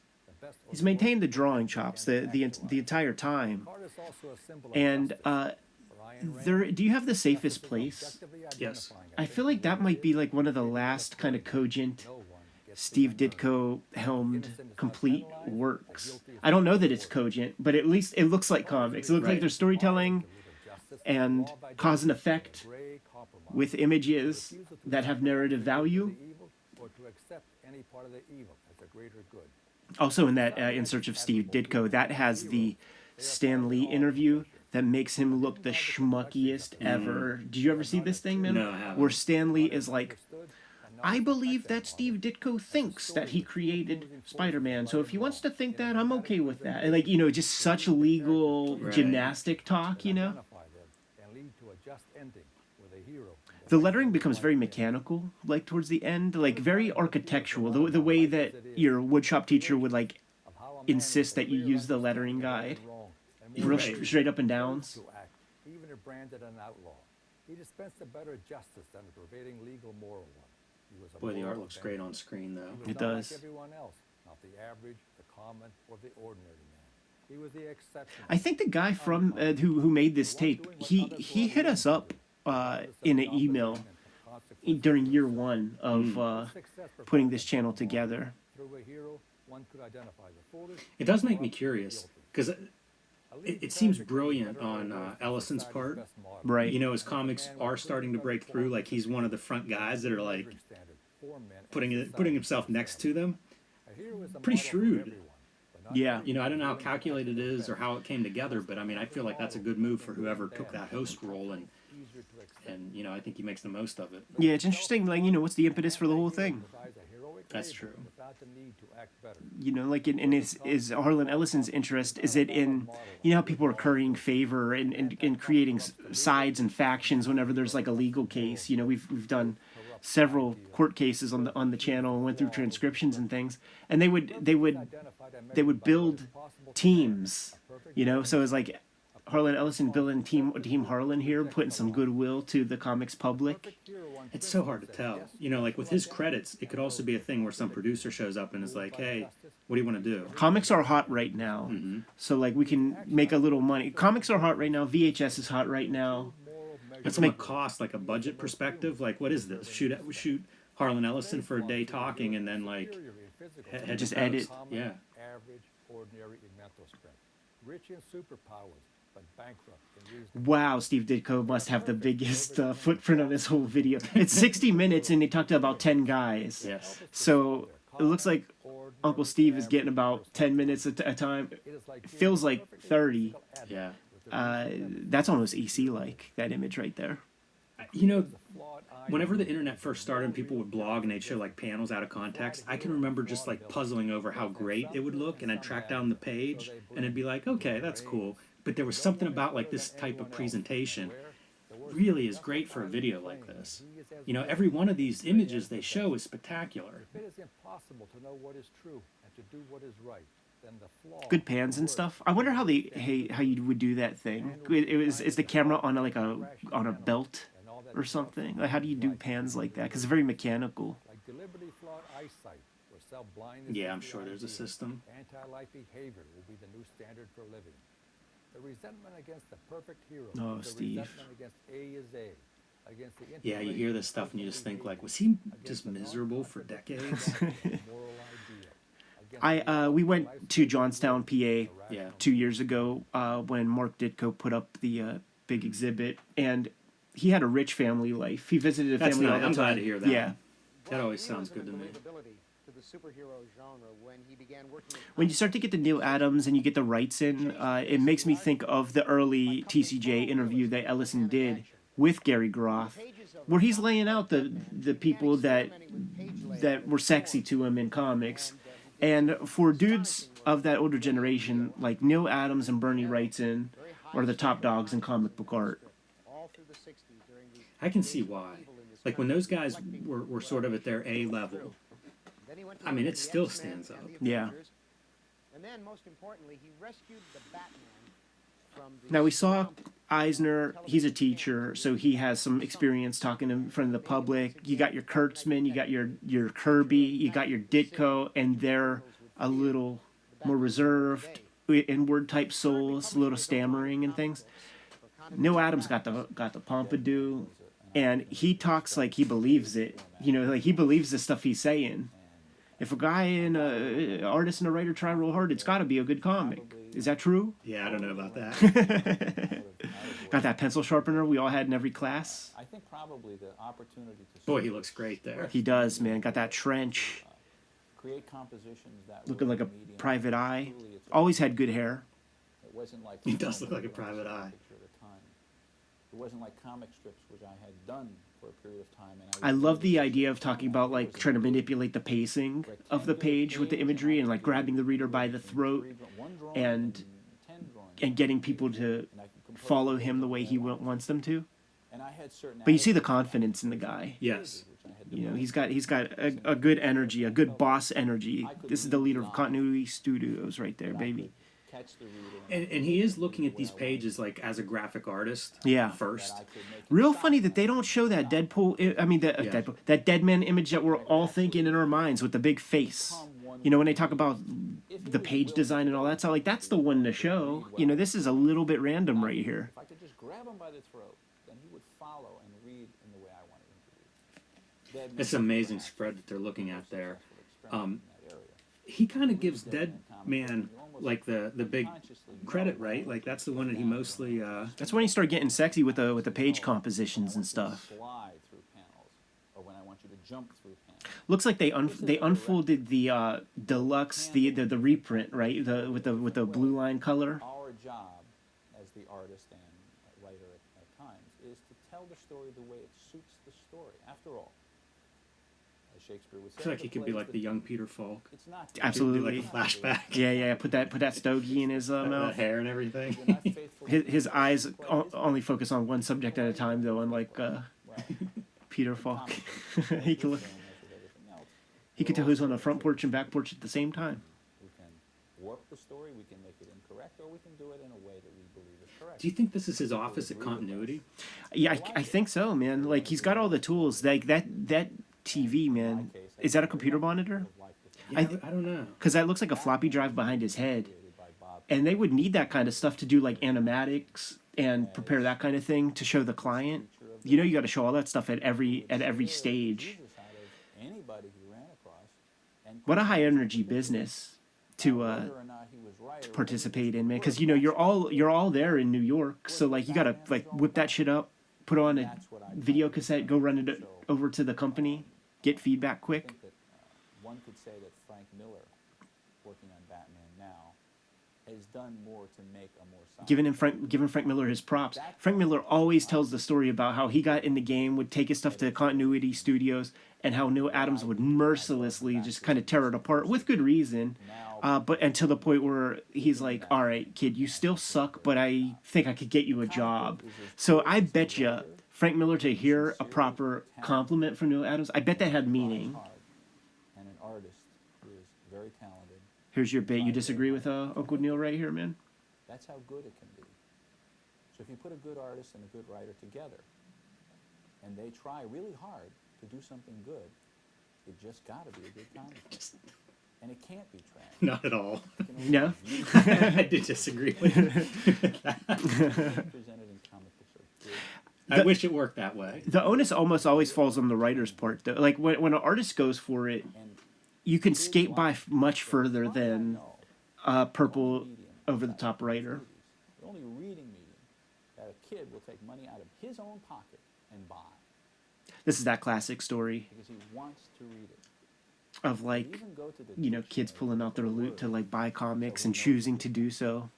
S1: He's maintained the drawing chops the entire time. And do you have The Safest Place?
S2: Yes.
S1: I feel like that might be like one of the last kind of cogent Steve Ditko helmed complete works. I don't know that it's cogent, but at least it looks like comics. It looks like
S2: Right.
S1: there's storytelling and cause and effect with images that have narrative value.
S3: Or to accept any part of the evil as a greater good.
S1: Also in that In Search of Steve Ditko, that has the Stan Lee interview that makes him look the schmuckiest ever. Did you ever see this thing, man?
S2: No, I haven't.
S1: Where Stan Lee is like, I believe that Steve Ditko thinks that he created Spider-Man, so if he wants to think that, I'm okay with that. And like, you know, just such legal
S2: Right.
S1: gymnastic talk, you know?
S3: Identify them and lead to a just ending with a hero.
S1: The lettering becomes very mechanical, like towards the end, like very architectural. The way that your woodshop teacher would like
S3: Of how a man
S1: insist that you
S3: clear
S1: use the
S3: understanding
S1: lettering
S3: of right
S1: guide,
S3: and wrong, and
S1: real
S2: Right.
S1: straight up and downs.
S3: to act, even if branded an outlaw. He dispensed a better justice than the prevailing legal moral one. He was a
S2: Boy, the
S3: moral
S2: art looks great
S3: avenger.
S2: on screen, though.
S3: He was
S1: It
S3: not
S1: does.
S3: like everyone else, not the average, the common, or the ordinary man. He was the exception.
S1: I think the guy from who made this tape, he hit us up in an email during year one of putting this channel together.
S3: Through a hero, one could identify the foolish,
S2: It does make me curious, because it seems brilliant on Ellison's part.
S1: Right.
S2: You know, his comics are starting to break through. Like, he's one of the front guys that are, like, putting himself next to them. Pretty shrewd.
S1: Yeah.
S2: You know, I don't know how calculated it is or how it came together, but I mean, I feel like that's a good move for whoever took that host role, and you know, I think he makes the most of it.
S1: Yeah, it's interesting, like, you know, what's the impetus for the whole thing?
S2: That's true.
S3: Without the need to act better.
S1: You know, like, in is Harlan Ellison's interest, is it in, you know, how people are currying favor and creating sides and factions whenever there's, like, a legal case? You know, we've done several court cases on the channel and went through transcriptions and things, and they would build teams, you know, so it's like Harlan Ellison building team Harlan here, putting some goodwill to the comics public.
S2: It's so hard to tell. You know, like with his credits, it could also be a thing where some producer shows up and is like, hey, what do you want to do?
S1: Comics are hot right now, so like we can make a little money. Comics are hot right now. VHS is hot right now.
S2: Let's make cost, like a budget perspective. Like, what is this? Shoot Harlan Ellison for a day talking, and then like head
S1: Just
S2: to
S1: edit.
S2: post. Yeah.
S3: Average, ordinary in mental strength. Rich in superpowers, but bankrupt in reason.
S1: Wow, Steve Ditko must have the biggest footprint on this whole video. It's 60 minutes, and they talked to about 10 guys.
S2: Yes.
S1: So it looks like Uncle Steve is getting about 10 minutes at a time. It feels like 30.
S2: Yeah.
S1: That's almost EC-like, that image right there.
S2: You know, whenever the internet first started, people would blog and they'd show like panels out of context. I can remember just like puzzling over how great it would look, and I'd track down the page and it'd be like, okay, that's cool. But there was something about like this type of presentation really is great for a video like this. You know, every one of these images they show is spectacular.
S3: If it is impossible to know what is true and to do what is right, then the flaw.
S1: Good pans and stuff. I wonder how you would do that thing. Is the camera on a belt or something? Like, how do you do pans like that? Because it's very mechanical.
S3: Like deliberately flawed eyesight or self-blindness.
S2: Yeah, I'm sure there's a system.
S3: Anti-life behavior will be the new standard for living. The resentment against the perfect hero.
S1: Oh,
S3: is the
S1: Steve.
S3: resentment against A is A. against the
S2: Yeah, you hear this stuff and you just think like, was he just miserable for decades?
S1: We went to Johnstown, PA,
S2: Yeah.
S1: 2 years ago when Mark Ditko put up the big exhibit, and he had a rich family life. He visited a
S2: That's
S1: family all
S2: nice.
S1: the
S2: I'm
S1: time.
S2: glad to hear that.
S1: Yeah.
S2: That always sounds good to me.
S6: To the superhero genre when he began working in
S1: When you start to get the Neal Adams and you get the Wrightson, it makes me think of the early TCJ interview that Ellison did with Gary Groth, where he's laying out the people that were sexy to him in comics. And for dudes of that older generation, like Neal Adams and Bernie Wrightson are the top dogs in comic book art.
S6: all through the 60s during the
S2: I can see why. Like when those guys were sort of at their A level,
S6: Then he went
S2: I mean,
S6: work
S2: it
S6: with the
S2: still
S6: X-Men
S2: stands up.
S6: and the
S1: Yeah.
S6: Avengers. And then, most importantly, he rescued the Batman from the
S1: Now we saw
S6: swamp
S1: Eisner, he's a teacher, so he has some experience talking in front of the public. You got your Kurtzman, you got your Kirby, you got your Ditko, and they're a little more reserved, inward type souls, a little stammering and things. Neal Adams got the pompadour, and he talks like he believes it. You know, like he believes the stuff he's saying. If a guy and a artist and a writer try real hard, it's got to be a good comic. Is that true?
S2: Yeah, I don't know about that.
S1: Got that pencil sharpener we all had in every class.
S7: I think probably the opportunity to
S2: Boy, he looks great there.
S1: He does, man. Got that trench,
S7: create compositions that
S1: looking
S7: were
S1: like a
S7: medium.
S1: private eye.
S7: Truly, it's
S1: Always had good hair.
S7: It wasn't like
S2: He does look like a private eye.
S7: It wasn't like comic strips, which I had done for a period of time. And
S1: I love the idea of talking about like trying to manipulate the pacing of the page with the imagery and like grabbing the reader by the throat and getting people to follow him the way he wants them to. But you see the confidence in the guy.
S2: Yes.
S1: You know, he's got a good energy, a good boss energy. This is the leader of Continuity Studios right there, baby.
S2: And he is looking at these pages like as a graphic artist.
S1: Yeah.
S2: First.
S1: Real funny that they don't show that Deadpool. I mean, Deadpool, that Deadman image that we're all thinking in our minds with the big face. You know, when they talk about the page design and all that stuff, like that's the one to show. You know, this is a little bit random right here.
S7: If I could just grab him by the throat, then he would follow and read in the way I wanted him to read.
S2: It's an amazing spread that they're looking at there. He kind of gives Deadman like the big credit, right? Like that's the one that he mostly.
S1: That's when he started getting sexy with the page compositions and stuff.
S7: Slide through panels, or when I want you to jump through panels.
S1: Looks like they unfolded the deluxe the reprint, right? With the blue line color.
S7: Our job as the artist and writer at times is to tell the story the way it suits the story. After all, as Shakespeare would say,
S2: I feel like he could be like the young Peter Falk.
S7: it's not
S1: Absolutely.
S2: Like a flashback.
S1: Yeah. Put that stogie in his
S2: That
S1: mouth.
S2: hair and everything.
S7: You're not faithful
S1: His eyes only focus on one subject at a time, though. Unlike Peter Falk, he can look. He could tell who's on the front porch and back porch at the same time.
S7: We can warp the story, we can make it incorrect, or we can do it in a way that we believe is correct.
S2: Do you think this is his office at Continuity?
S1: Yeah, I think so, man. Like he's got all the tools. Like that TV, man. Is that a computer monitor?
S2: Yeah, I don't know.
S1: Because that looks like a floppy drive behind his head. And they would need that kind of stuff to do like animatics and prepare that kind of thing to show the client. You know, you got to show all that stuff at every stage.
S7: Anybody he ran across, and
S1: What a high energy business to
S7: whether or not he was right or
S1: participate in, man. Because you know you're all there in New York, so like you got to like whip that shit up, put on a video cassette, go run it over to the company, get feedback
S7: I
S1: quick.
S7: think that one could say that Frank Miller, working on Batman now, has done more to make a more solid.
S1: Giving Frank Miller his props. Frank Miller always tells the story about how he got in the game, would take his stuff to Continuity Studios, and how Neal Adams would mercilessly just kind of tear it apart with good reason. But until the point where he's like, "All right, kid, you still suck, but I think I could get you a job." So I bet you Frank Miller to hear a proper compliment from Neal Adams, I bet that had meaning.
S7: And an artist who is very talented.
S1: Here's your bit. You disagree with Uncle Neal right here, man?
S7: That's how good it can be. So if you put a good artist and a good writer together, and they try really hard to do something good, it just got to be a good comic. And it can't be trash.
S2: Not at all.
S1: No?
S2: I do disagree with that.
S7: Presented in comic books are good.
S2: I wish it worked that way.
S1: The onus almost always falls on the writer's part, though. Like when an artist goes for it, you can skate by much further than a purple over-the-top writer.
S7: The only reading medium that a kid will take money out of his own pocket and buy
S1: This is that classic story
S7: because he wants to read it.
S1: of like, you know, kids pulling out their loot to like buy comics and choosing to do so.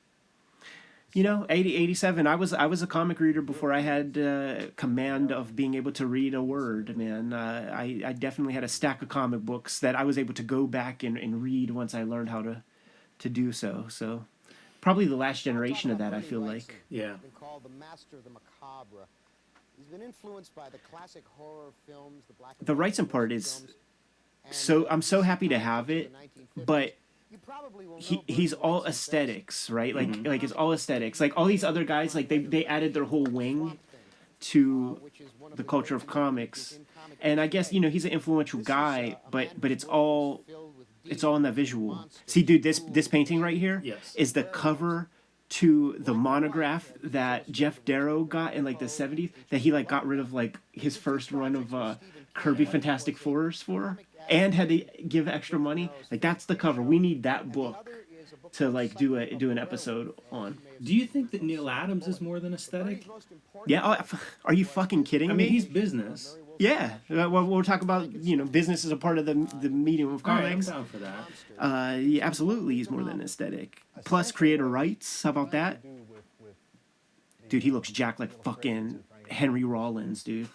S1: You know, 87, I was a comic reader before I had command of being able to read a word, man. I definitely had a stack of comic books that I was able to go back and read once I learned how to do so. So probably the last generation of that, I feel like.
S2: Yeah.
S6: Been called the master of the macabre. He's been influenced by the classic horror films, the black and
S1: The
S6: white
S1: Wrightson part
S6: motion
S1: is
S6: films, and
S1: so I'm so happy to
S6: comic
S1: have
S6: books
S1: it,
S6: of the 1950s.
S1: but
S6: You probably will know
S1: he's
S6: Bernie
S1: all
S6: Wrightson's
S1: aesthetics, right? Like
S2: Mm-hmm.
S1: like it's all aesthetics. Like all these other guys, like they added their whole wing
S6: Swamp Thing,
S1: to
S6: which is one of
S1: the culture of
S6: great
S1: comics.
S6: movies in comic
S1: And I
S6: book
S1: guess,
S6: today.
S1: you know, he's an influential
S6: This is,
S1: guy,
S6: a
S1: but
S6: man
S1: but
S6: whose
S1: it's
S6: world
S1: all
S6: is filled with
S1: it's all in the
S6: demons,
S1: visual.
S6: monsters,
S1: See, dude, this
S6: ghouls,
S1: painting right here
S2: Yes.
S1: is the cover to the monograph that Jeff Darrow got in like the 70s that he like got rid of like his first run of Kirby Fantastic Fours for and had to give extra money. Like that's the cover. We need that book to like do an episode on.
S2: Do you think that Neal Adams is more than aesthetic?
S1: Yeah, are you fucking kidding
S2: I
S1: me?
S2: mean, he's business.
S1: Yeah, well, we'll talk about, you know, business as a part of the medium of
S2: All right, I'm
S1: comics.
S2: down for that.
S1: Yeah, absolutely, he's more than aesthetic. Plus, creator rights. How about that? Dude, he looks jacked like fucking Henry Rollins, dude.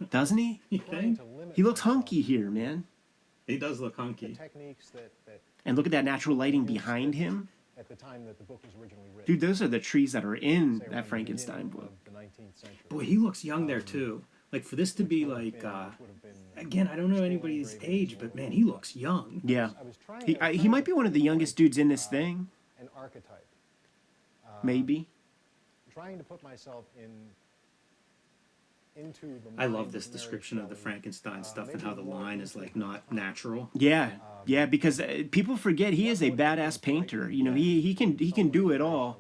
S1: Doesn't he?
S2: You think?
S1: He looks hunky here, man.
S2: He does look hunky.
S8: Techniques that
S1: And look at that natural lighting behind him.
S8: at the time that the book was originally written.
S1: Dude, those are the trees that are in
S8: say,
S1: that
S8: around the
S1: Frankenstein
S8: beginning
S1: book.
S8: of the 19th century.
S2: Boy, he looks young there too. Like for this to be like,
S8: Which would have been
S2: again, I don't know anybody's age, but man, he looks young.
S1: Yeah.
S8: I was trying
S1: He might be one of the youngest dudes in this thing.
S8: an archetype.
S1: Maybe.
S8: Trying to put myself into the
S2: I love
S8: mind
S2: this
S8: of Mary
S2: description of the
S8: Shelley.
S2: Frankenstein stuff and
S8: maybe
S2: how the
S8: more
S2: line is like not natural.
S1: Yeah, yeah, because people forget he is a badass painter. You know, he can do it all.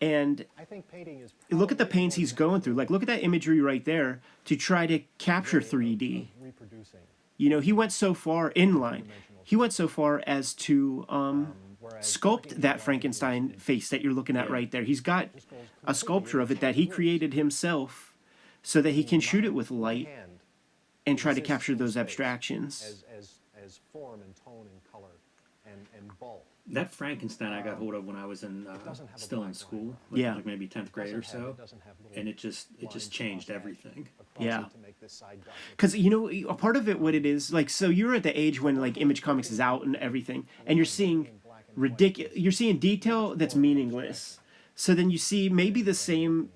S1: And
S8: I think painting is
S1: look at the
S8: probably
S1: pains he's going through. Like, look at that imagery right there to try to capture 3D.
S8: reproducing.
S1: You know, he went so far inline. He went so far as to sculpt that Frankenstein face that you're looking at right there. He's got a sculpture of it that he created himself so that he can shoot it with light
S8: Hand
S1: and try to
S8: exists
S1: capture
S8: in
S1: those
S8: space
S1: abstractions.
S8: as form and tone and color and bulk.
S2: That Frankenstein I got hold of when I was in
S8: doesn't have a
S2: still in
S8: black
S2: school,
S8: line.
S2: like,
S1: Yeah.
S2: like maybe 10th grade or so,
S8: Doesn't have little
S2: and it just
S8: lines
S2: changed
S8: across
S2: everything.
S1: Yeah.
S8: it to make this side dot look
S1: Because, you know, a part of it, what it is, like, so you're at the age when, like, Image Comics is out and everything, and you're seeing you're seeing detail that's meaningless. So then you see maybe the same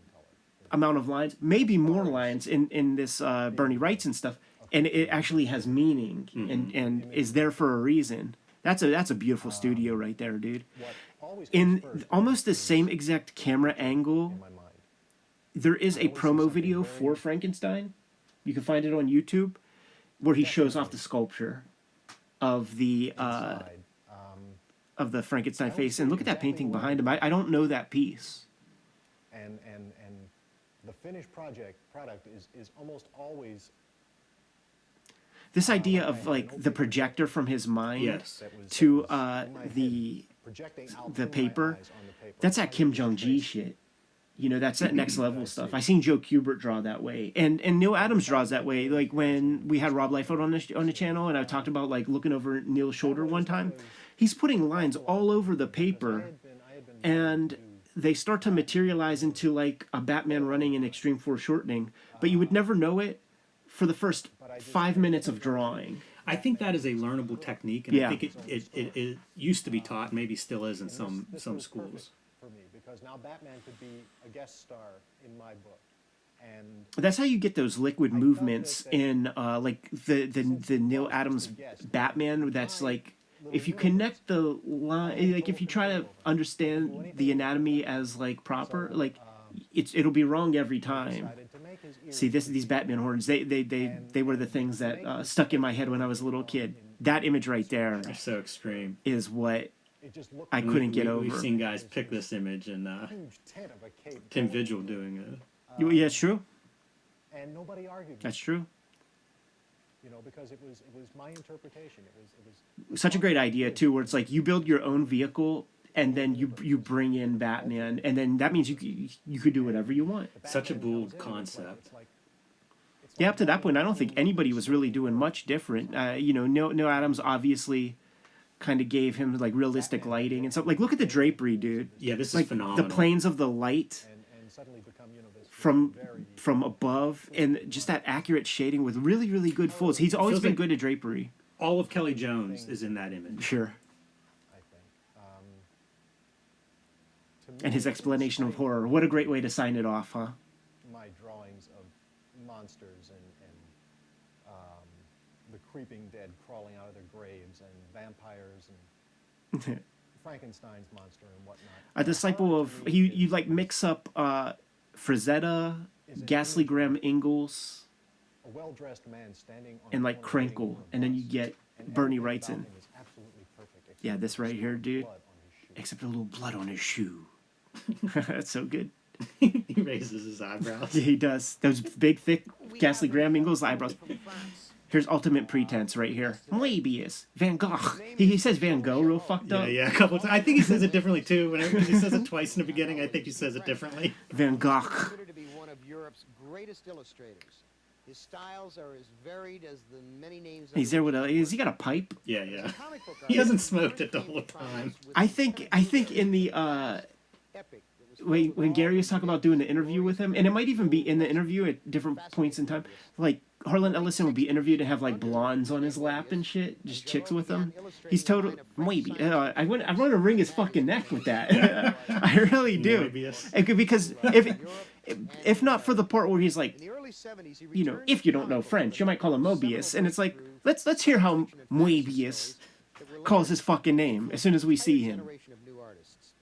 S1: amount of lines, maybe more lines in this Bernie Wrightson stuff, and it actually has meaning and is there for a reason. That's a beautiful studio right there, dude.
S8: what always comes
S1: In
S8: first
S1: almost the same exact camera angle,
S8: in my mind.
S1: there is a promo video for Frankenstein. You can find it on YouTube, where he shows off the sculpture of the
S8: Side,
S1: Frankenstein face. And look at that painting behind him. I don't know that piece.
S8: and the finished product is almost always
S1: This idea of like the projector from his mind
S2: Yes.
S1: to
S8: in my
S1: the
S8: projecting out
S1: the
S8: through my
S1: paper.
S8: eyes on the paper.
S1: That's that Kim Jong-ji shit. You know, that's that next level stuff. I seen Joe Kubert draw that way, and Neal Adams draws that way. Like when we had Rob Liefeld on the channel, and I talked about like looking over Neil's shoulder one time. He's putting lines all over the paper, and they start to materialize into like a Batman running in extreme foreshortening, but you would never know it for the first 5 minutes of drawing.
S2: I think that is a learnable technique, and
S1: Yeah.
S2: I think it used to be taught, maybe still is in some schools.
S8: For me, because now Batman could be a guest star in my book, and
S1: That's how you get those liquid movements in like the Neal Adams Batman. That's like if you connect the line, like if you try to understand the anatomy as like proper, like it'll be wrong every time.
S8: decided to make his ears
S1: See, these Batman horns, they were the things that stuck in my head when I was a little kid. That image right there
S2: They're so extreme.
S1: is what
S8: it just looked
S1: I
S8: like
S1: couldn't get
S2: We've
S1: over.
S2: seen guys pick this image, and
S8: a huge tent of a cape.
S2: Tim Vigil doing it.
S1: Yeah, it's true.
S8: And nobody argued.
S1: That's true.
S8: You know, because it was my interpretation. It was
S1: Such a great idea too, where it's like you build your own vehicle and then you bring in Batman, and then that means you could do whatever you want.
S2: Such a bold concept.
S1: Yeah, up to that point, I don't think anybody was really doing much different. You know, Neal Adams obviously kind of gave him like realistic lighting and stuff. Like, look at the drapery, dude.
S2: Yeah, this is
S1: like
S2: phenomenal.
S1: The planes of the light
S8: and suddenly become, you know, this
S1: from above, and just that accurate shading with really, really good folds. He's always
S2: Feels
S1: been
S2: like
S1: good at drapery.
S2: All of Kelly Jones is in that image.
S1: Sure.
S8: I think.
S1: And his explanation of horror. What a great way to sign it off, huh?
S8: My drawings of monsters and the creeping dead crawling out of their graves and vampires and Frankenstein's monster and whatnot.
S1: A disciple of you like mix up Frazetta, Ghastly Graham Ingalls,
S8: A well-dressed man standing on
S1: and
S8: the
S1: like
S8: corner
S1: Krankle,
S8: waiting for a
S1: and then you
S8: bus.
S1: get
S8: And
S1: Bernie
S8: everything
S1: Wrightson.
S8: about him is absolutely perfect, except
S1: Yeah, this
S8: for
S1: right here, dude.
S8: blood on his shoe.
S1: Except a little blood on his shoe. That's so good.
S2: He raises his eyebrows.
S1: Yeah, he does. Those big, thick Ghastly Graham Ingalls eyebrows. Here's Ultimate Pretense right here. Mobius. Van Gogh. He says Van Gogh real fucked up.
S2: Yeah, a couple times. I think he says it differently too. Whenever he says it twice in the beginning, I think he says it differently.
S1: Van Gogh.
S6: Considered to be one of Europe's greatest illustrators. His styles are as varied as the many names.
S1: He's there with a. Has he got a pipe?
S2: Yeah, yeah.
S6: Comic book
S2: He hasn't
S6: artist,
S2: smoked it the
S6: Kirby
S2: whole
S6: promised
S2: time.
S6: with
S1: I think in the
S6: epic that was
S1: when Gary was talking about doing the interview with him, and it might even be in the interview at different points in time, like Harlan Ellison would be interviewed and have like blondes on his lap and shit, just chicks with him. He's total maybe. I want to wring his fucking neck with that. I really do.
S2: Mobius.
S1: It could, because if not for the part where he's like,
S6: in the early 70s, he
S1: you know,
S6: returned
S1: if
S6: to
S1: you don't know
S6: comic book
S1: French, you might call him
S6: collecting
S1: Mobius,
S6: several
S1: and it's like
S6: breakthrough
S1: let's hear how
S6: collection of fantasy
S1: Mobius
S6: stories that were
S1: calls
S6: limited
S1: his fucking name as soon as we see him.
S6: generation of new artists.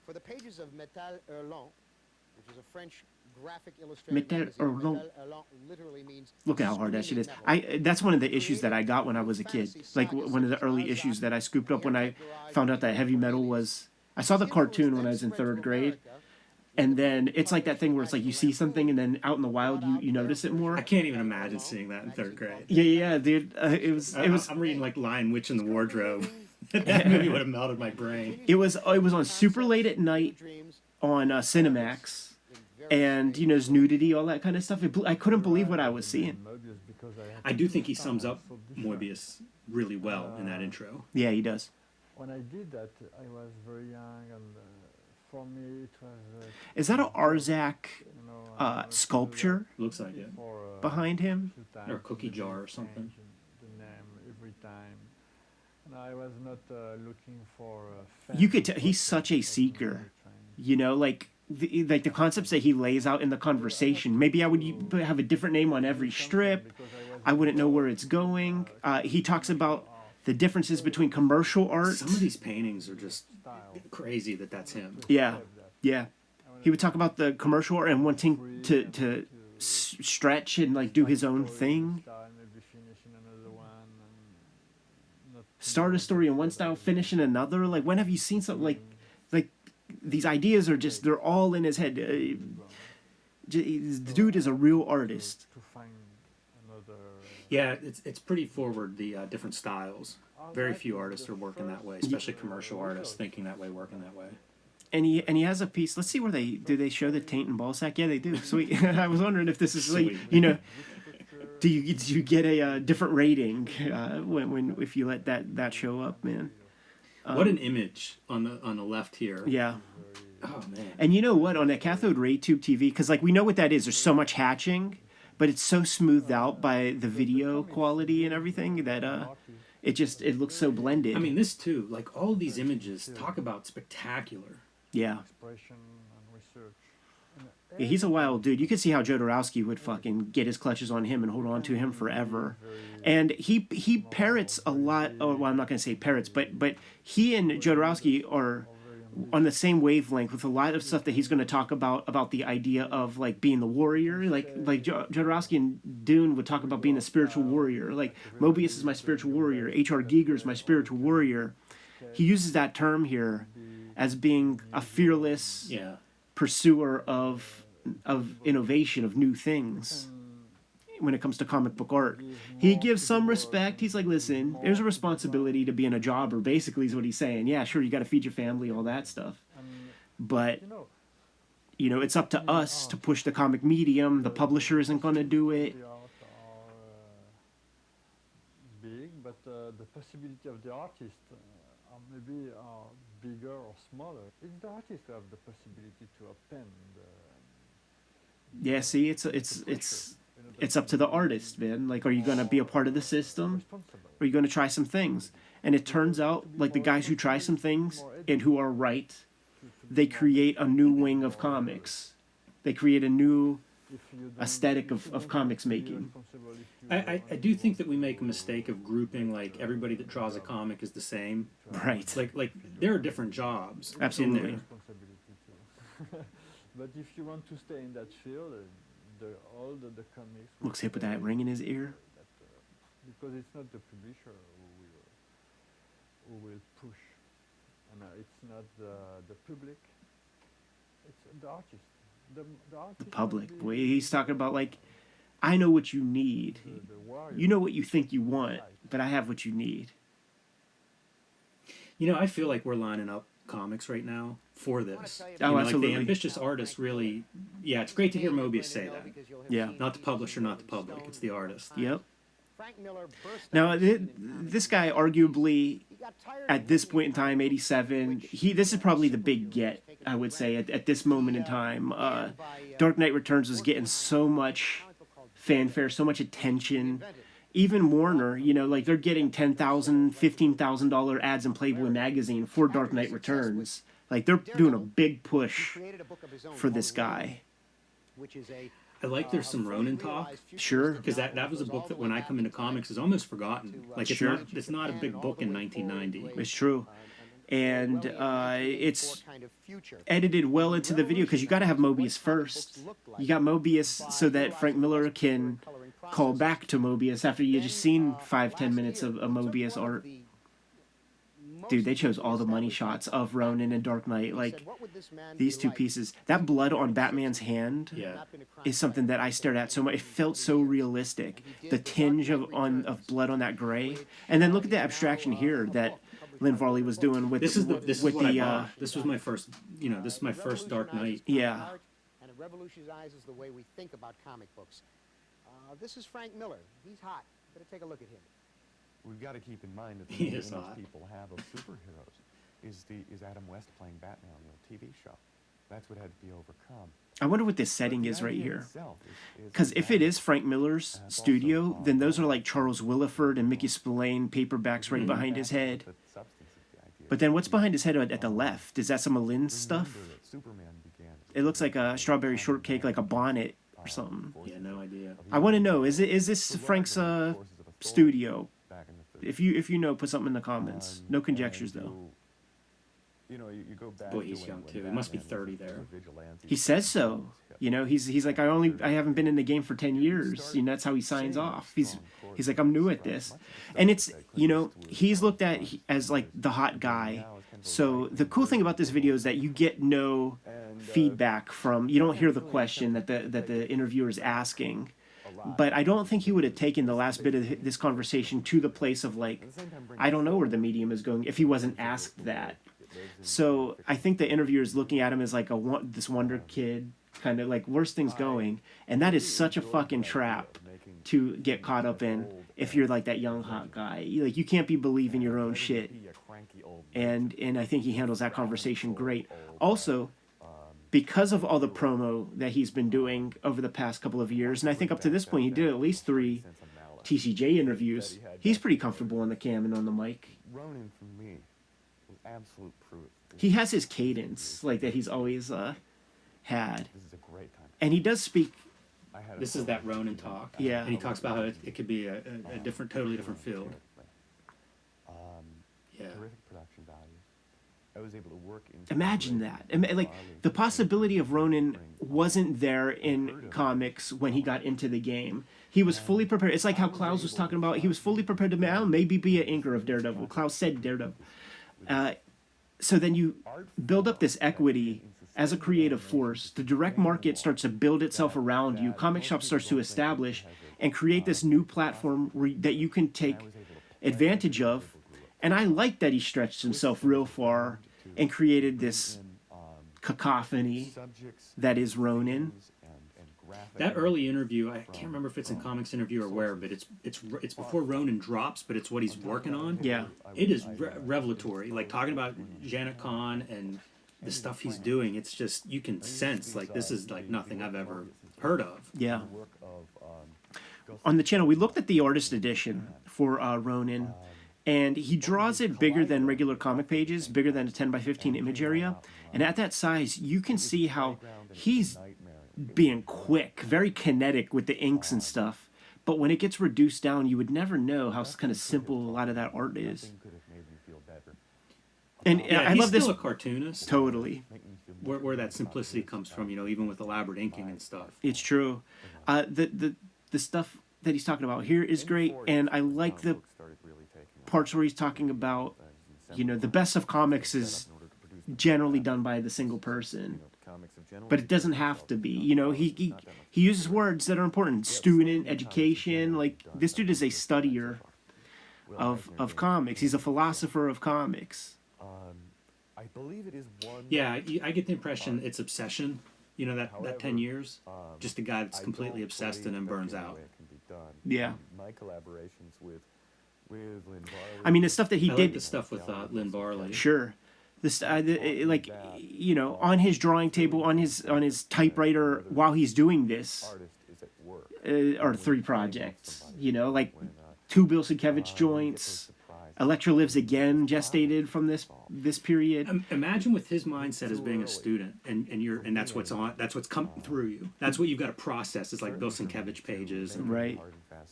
S6: For the pages of Metal Hurlant, which is a French graphic illustrated
S1: Metal
S6: magazine,
S1: Hurlant.
S6: Metal Hurlant literally means
S1: Look at how hard that shit is.
S6: screaming
S1: That's one of the issues that I got when I was a kid. Like one of the early issues that I scooped up when I found out that heavy metal was. I saw the cartoon when I was in third grade, and then it's like that thing where it's like you see something and then out in the wild you notice it more.
S2: I can't even imagine seeing that in third grade.
S1: Yeah, dude. It was.
S2: I'm reading like Lion Witch in the Wardrobe. That movie would have melted my brain.
S1: It was on super late at night on Cinemax, and you know, there's nudity, all that kind of stuff. I couldn't believe what I was seeing.
S2: I do think he sums up Mobius really well in that intro.
S1: Yeah, he does.
S9: When I did that, I was very young, and for me, it was.
S1: Is that a Arzak sculpture
S2: Looks like it.
S1: behind him?
S2: Or a cookie jar or something.
S9: The name every time, and I was not looking for.
S1: You could tell he's such a seeker. You know, like the concepts that he lays out in the conversation. Maybe I would have a different name on every strip. I wouldn't know where it's going. He talks about the differences between commercial art.
S2: Some of these paintings are just crazy that's him.
S1: Yeah. He would talk about the commercial art and wanting to stretch and like do his own thing. Start a story in one style, finish in another. Like, when have you seen something like these ideas are just, they're all in his head. The dude is a real artist.
S2: Yeah, it's pretty forward, the different styles. Very few artists are working that way, especially commercial artists thinking that way, working that way.
S1: And he has a piece. Let's see where they show the taint and ballsack. Yeah, they do. Sweet. I was wondering if this is like,
S2: Sweet.
S1: you know, do you get a different rating when if you let that show up, man?
S2: What an image on the left here.
S1: Yeah.
S2: Oh man.
S1: And you know what? On that cathode ray tube TV, because like we know what that is. There's so much hatching, but it's so smoothed out by the video quality and everything that it looks so blended.
S2: I mean, this too, like all these images, talk about spectacular.
S1: Yeah. Yeah, he's a wild dude. You can see how Jodorowsky would fucking get his clutches on him and hold on to him forever. And he parrots a lot. Oh, well, I'm not going to say parrots, but he and Jodorowsky are on the same wavelength with a lot of stuff that he's going to talk about the idea of like being the warrior. Like Jodorowsky and Dune would talk about being a spiritual warrior. Like Mobius is my spiritual warrior. H.R. Giger is my spiritual warrior. He uses that term here as being a fearless pursuer of of innovation, of new things when it comes to comic book art. He gives some respect. He's like, listen, there's a responsibility to being a jobber, basically, is what he's saying. Yeah, sure, you got to feed your family, all that stuff. But, you know, it's up to us to push the comic medium. The publisher isn't going to do it.
S9: The art are big, but the possibility of the artist are maybe bigger or smaller. It's the artist who have the possibility to append.
S1: Yeah, see, it's up to the artist, man. Like, are you going to be a part of the system? Or are you going to try some things? And it turns out, like, the guys who try some things and who are right, they create a new wing of comics. They create a new aesthetic of comics making.
S2: I do think that we make a mistake of grouping, like, everybody that draws a comic is the same.
S1: Right.
S2: Like there are different jobs.
S1: Absolutely.
S2: In there.
S9: But if you want to stay in that field, all the comics...
S1: Looks hip with that ring in his ear.
S9: Because it's not the publisher who will push. And it's not the public. It's the artist. The artist
S1: The public. Boy, he's talking about, like, I know what you need. You know what you think you want, but I have what you need.
S2: You know, I feel like we're lining up comics right now for this.
S1: Oh,
S2: You know,
S1: absolutely.
S2: Like the ambitious artist really, yeah, it's great to hear Mobius say that.
S1: Yeah.
S2: Not the publisher, not the public, it's the artist.
S1: Yep. Now, this guy, arguably, at this point in time, 87, this is probably the big get, I would say, at this moment in time. Dark Knight Returns was getting so much fanfare, so much attention. Even Warner, you know, like, they're getting $10,000, $15,000 ads in Playboy magazine for Dark Knight Returns. Like, they're doing a big push for this guy.
S2: I like there's some Ronin talk.
S1: Sure.
S2: Because that was a book that when I come into comics is almost forgotten. Like, it's not a big book in 1990.
S1: It's true. And it's edited well into the video because you got to have Mobius first. You got Mobius so that Frank Miller can call back to Mobius after you just seen 5-10 minutes of Mobius art. Dude, they chose all the money shots of Ronin and Dark Knight. Like, these two pieces. That blood on Batman's hand is something that I stared at so much. It felt so realistic. The tinge of blood on that gray. And then look at the abstraction here that Lynn Varley was doing with
S2: This is what I bought. This was my first, this is my first Dark Knight.
S1: Yeah.
S6: And it revolutionizes the way we think about comic books. This is Frank Miller. He's hot. Better take a look at him.
S10: We've got to keep in mind that the
S2: He
S10: image
S2: is hot.
S10: people have of superheroes is Adam West playing Batman on the TV show. That's what had to be overcome.
S1: I wonder what this setting is right here. Because if it is Frank Miller's studio, then those are like Charles Williford and Mickey Spillane paperbacks right behind his head. But then what's behind his head at the left? Is that some of Lynn's stuff? It looks like a strawberry shortcake, like a bonnet or something.
S2: Yeah, no idea.
S1: I want to know, is this Frank's studio? If you know, put something in the comments. No conjectures, though.
S2: Boy, he's young, too. He must be 30 there.
S1: He says so. You know, he's like, I haven't been in the game for 10 years. You know, that's how he signs off. He's like, I'm new at this. And it's, you know, he's looked at as like the hot guy. So the cool thing about this video is that you get no feedback from, you don't hear the question that the interviewer is asking. But I don't think he would have taken the last bit of this conversation to the place of, like, I don't know where the medium is going if he wasn't asked that. So I think the interviewer is looking at him as like this wonder kid, kind of like, where's things going? And that is such a fucking trap to get caught up in if you're like that young hot guy. Like, you can't be believing your own shit. And I think he handles that conversation great. Also, because of all the promo that he's been doing over the past couple of years, and I think up to this point he did at least 3 TCJ interviews, he's pretty comfortable on the cam and on the mic.
S10: Ronin for me was absolute proof.
S1: He has his cadence, like, that he's always had.
S10: This is a great time.
S1: And he does speak...
S2: This is that Ronin talk.
S1: Yeah.
S2: And he talks about how it could be a totally different field. Yeah.
S10: Terrific production value. I was able to work in...
S1: Imagine that. Like, the possibility of Ronin wasn't there in comics when he got into the game. He was fully prepared. It's like how Klaus was talking about. He was fully prepared to maybe be an inker of Daredevil. Klaus said Daredevil. So then you build up this equity as a creative force. The direct market starts to build itself around you. Comic shop starts to establish and create this new platform that you can take advantage of. And I like that he stretched himself real far and created this cacophony that is Ronin.
S2: That early interview, I can't remember if it's in Comics Interview or where, but it's before Ronin drops, but it's what he's working on.
S1: Yeah.
S2: It is revelatory. Like, talking about Janet Khan and the stuff he's doing, it's just, you can sense, like, this is like nothing I've ever heard of.
S1: Yeah. On the channel, we looked at the artist edition for Ronin, and he draws it bigger than regular comic pages, bigger than a 10 by 15 image area. And at that size, you can see how he's being quick, very kinetic with the inks and stuff. But when it gets reduced down, you would never know how kind of simple a lot of that art is. And
S2: Yeah,
S1: I
S2: he's
S1: love this.
S2: still a cartoonist.
S1: Totally.
S2: Where that simplicity comes from, you know, even with elaborate inking and stuff.
S1: It's true. The stuff that he's talking about here is great, and I like the parts where he's talking about, you know, the best of comics is generally done by the single person, but it doesn't have to be. You know, he uses words that are important: student, education. Like, this dude is a studier of comics. He's a philosopher of comics.
S10: I believe it is one.
S2: Yeah, I get the impression it's obsession. You know, that 10 years, just a guy that's completely obsessed and then burns out.
S1: Yeah.
S10: My collaborations with Lynn Barley.
S1: I mean, the stuff that he
S2: I
S1: did.
S2: like the stuff with Lynn Barley.
S1: Sure. This, like, you know, on his drawing table, on his typewriter while he's doing this, are 3 projects. You know, like 2 Bill Sienkiewicz joints. Electra Lives Again gestated from this period.
S2: Imagine with his mindset as being a student, and that's what's come through you. That's what you've got to process. It's like Bill Sienkiewicz pages, and
S1: Right.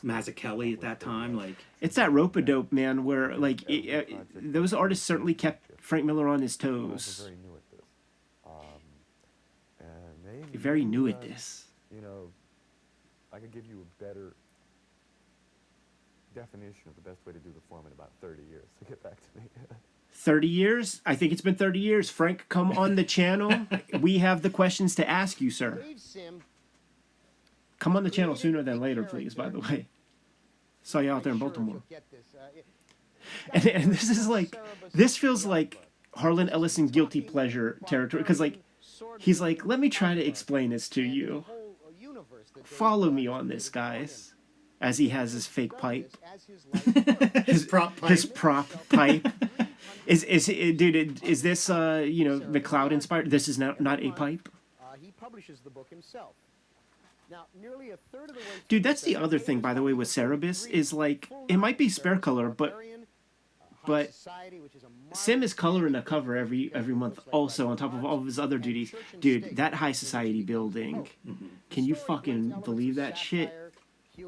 S2: Mazzucchelli at that time. Like,
S1: It's that rope-a-dope, man, where, like, those artists certainly kept Frank Miller on his toes. Very new at this.
S10: You know, I could give you a better definition of the best way to do the form in about 30 years. So get back to me.
S1: 30 years? I think it's been 30 years. Frank, come on the channel. We have the questions to ask you, sir.
S6: Dave Sim
S1: Come on the channel sooner than later, please, by the way. Saw you out there in
S6: sure
S1: Baltimore.
S6: you'll get this.
S1: And this is like, this feels like Harlan Ellison guilty pleasure territory. Because, like, he's like, let me try to explain this to you. Follow me on this, guys. As he has his fake pipe.
S2: his prop pipe.
S1: His prop pipe. Is dude, is this, you know, McCloud inspired? This is not a pipe?
S6: He publishes the book himself. Now, nearly a third of the way
S1: Dude, that's the other thing, by the way, with Cerebus, is like, it might be spare color, but Sim is coloring a cover every month also, on top of all of his other duties. Dude, that high society building, can you fucking believe that shit?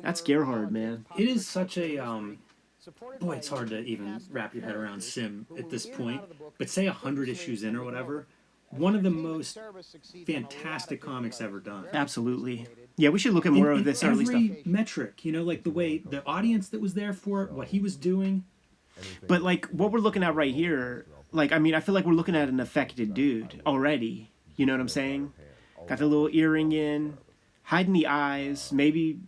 S1: That's Gerhard, man.
S2: It is such a boy. It's hard to even wrap your head around Sim at this point. But say 100 issues in or whatever, one of the most fantastic comics ever done.
S1: Absolutely. Yeah, we should look at more of this early
S2: every
S1: stuff.
S2: metric, you know, like the way the audience that was there for it, what he was doing.
S1: But, like, what we're looking at right here, like, I mean, I feel like we're looking at an affected dude already. You know what I'm saying? Got the little earring in, hiding the eyes. Maybe,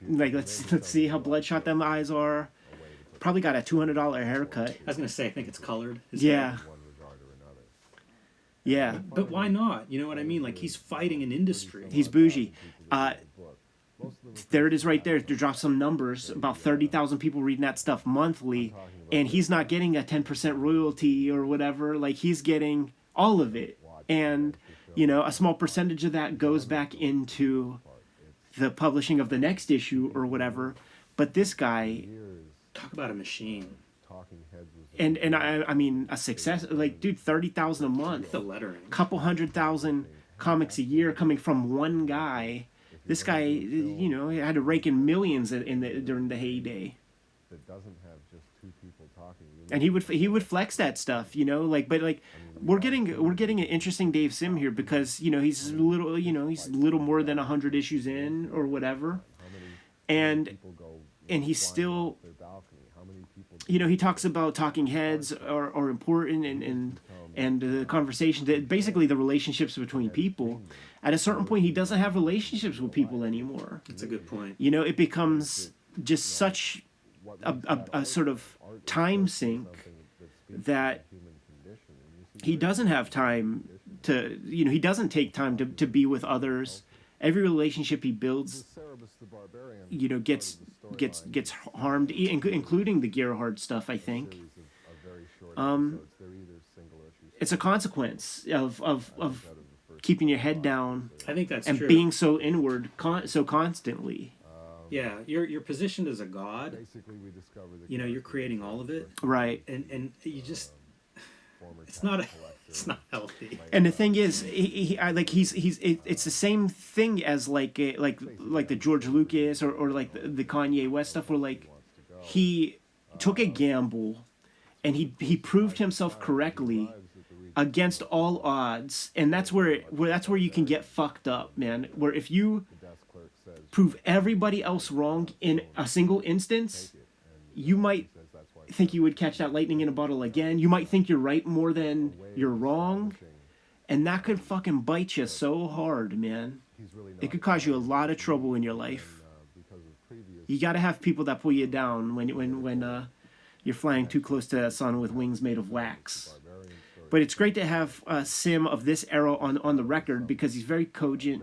S1: like, let's see how bloodshot them eyes are. Probably got a $200 haircut.
S2: I was gonna say, I think it's colored.
S1: Yeah. Yeah.
S2: But why not? You know what I mean? Like, he's fighting an industry.
S1: He's bougie. There it is right there. To drop some numbers, about 30,000 people reading that stuff monthly, and he's not getting a 10% royalty or whatever. Like, he's getting all of it. And, you know, a small percentage of that goes back into the publishing of the next issue or whatever. But this guy...
S2: Talk about a machine.
S1: And I mean, a success, like, dude, 30,000 a month.
S2: The lettering.
S1: Couple 100,000 comics a year coming from one guy. This guy, you know, had to rake in millions during the heyday.
S9: That doesn't have just 2 people talking.
S1: And he would flex that stuff, you know, like, but like we're getting an interesting Dave Sim here because, you know, he's a little more than 100 issues in or whatever, and he's still, you know, he talks about talking heads are important and and the conversation, that basically the relationships between people. At a certain point, he doesn't have relationships with people anymore.
S2: That's a good point.
S1: You know, it becomes just such a sort of time sink that he doesn't have time to, you know, he doesn't take time to be with others. Every relationship he builds, you know, gets harmed, including the Gerhard stuff, I think. It's a consequence of keeping your head down.
S2: I think that's
S1: and
S2: true.
S1: being so inward so constantly.
S2: Yeah, you're positioned as a god. You know, you're creating all of it,
S1: right?
S2: And you just, it's not healthy.
S1: And the thing is, it's the same thing as like the George Lucas or like the Kanye West stuff, where like he took a gamble, and he proved himself correctly against all odds, and that's where you can get fucked up, man. Where if you prove everybody else wrong in a single instance, you might think you would catch that lightning in a bottle again. You might think you're right more than you're wrong, and that could fucking bite you so hard, man. It could cause you a lot of trouble in your life. You got to have people that pull you down when you're flying too close to the sun with wings made of wax. But it's great to have Sim of this era on the record, because he's very cogent.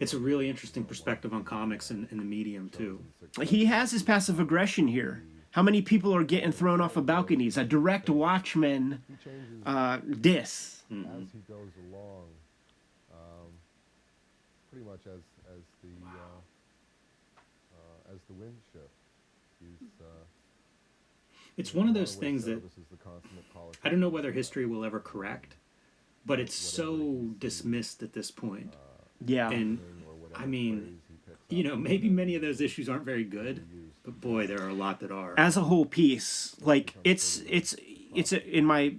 S2: It's a really interesting perspective on comics and the medium too.
S1: He has his passive aggression here. How many people are getting thrown off of balconies? A direct Watchmen diss.
S11: As he goes along, pretty much as the wind shifts.
S2: It's one of those things that I don't know whether history will ever correct, but it's so dismissed at this point.
S1: Yeah.
S2: And I mean, you know, maybe many of those issues aren't very good, but boy, there are a lot that are.
S1: As a whole piece, like it's in my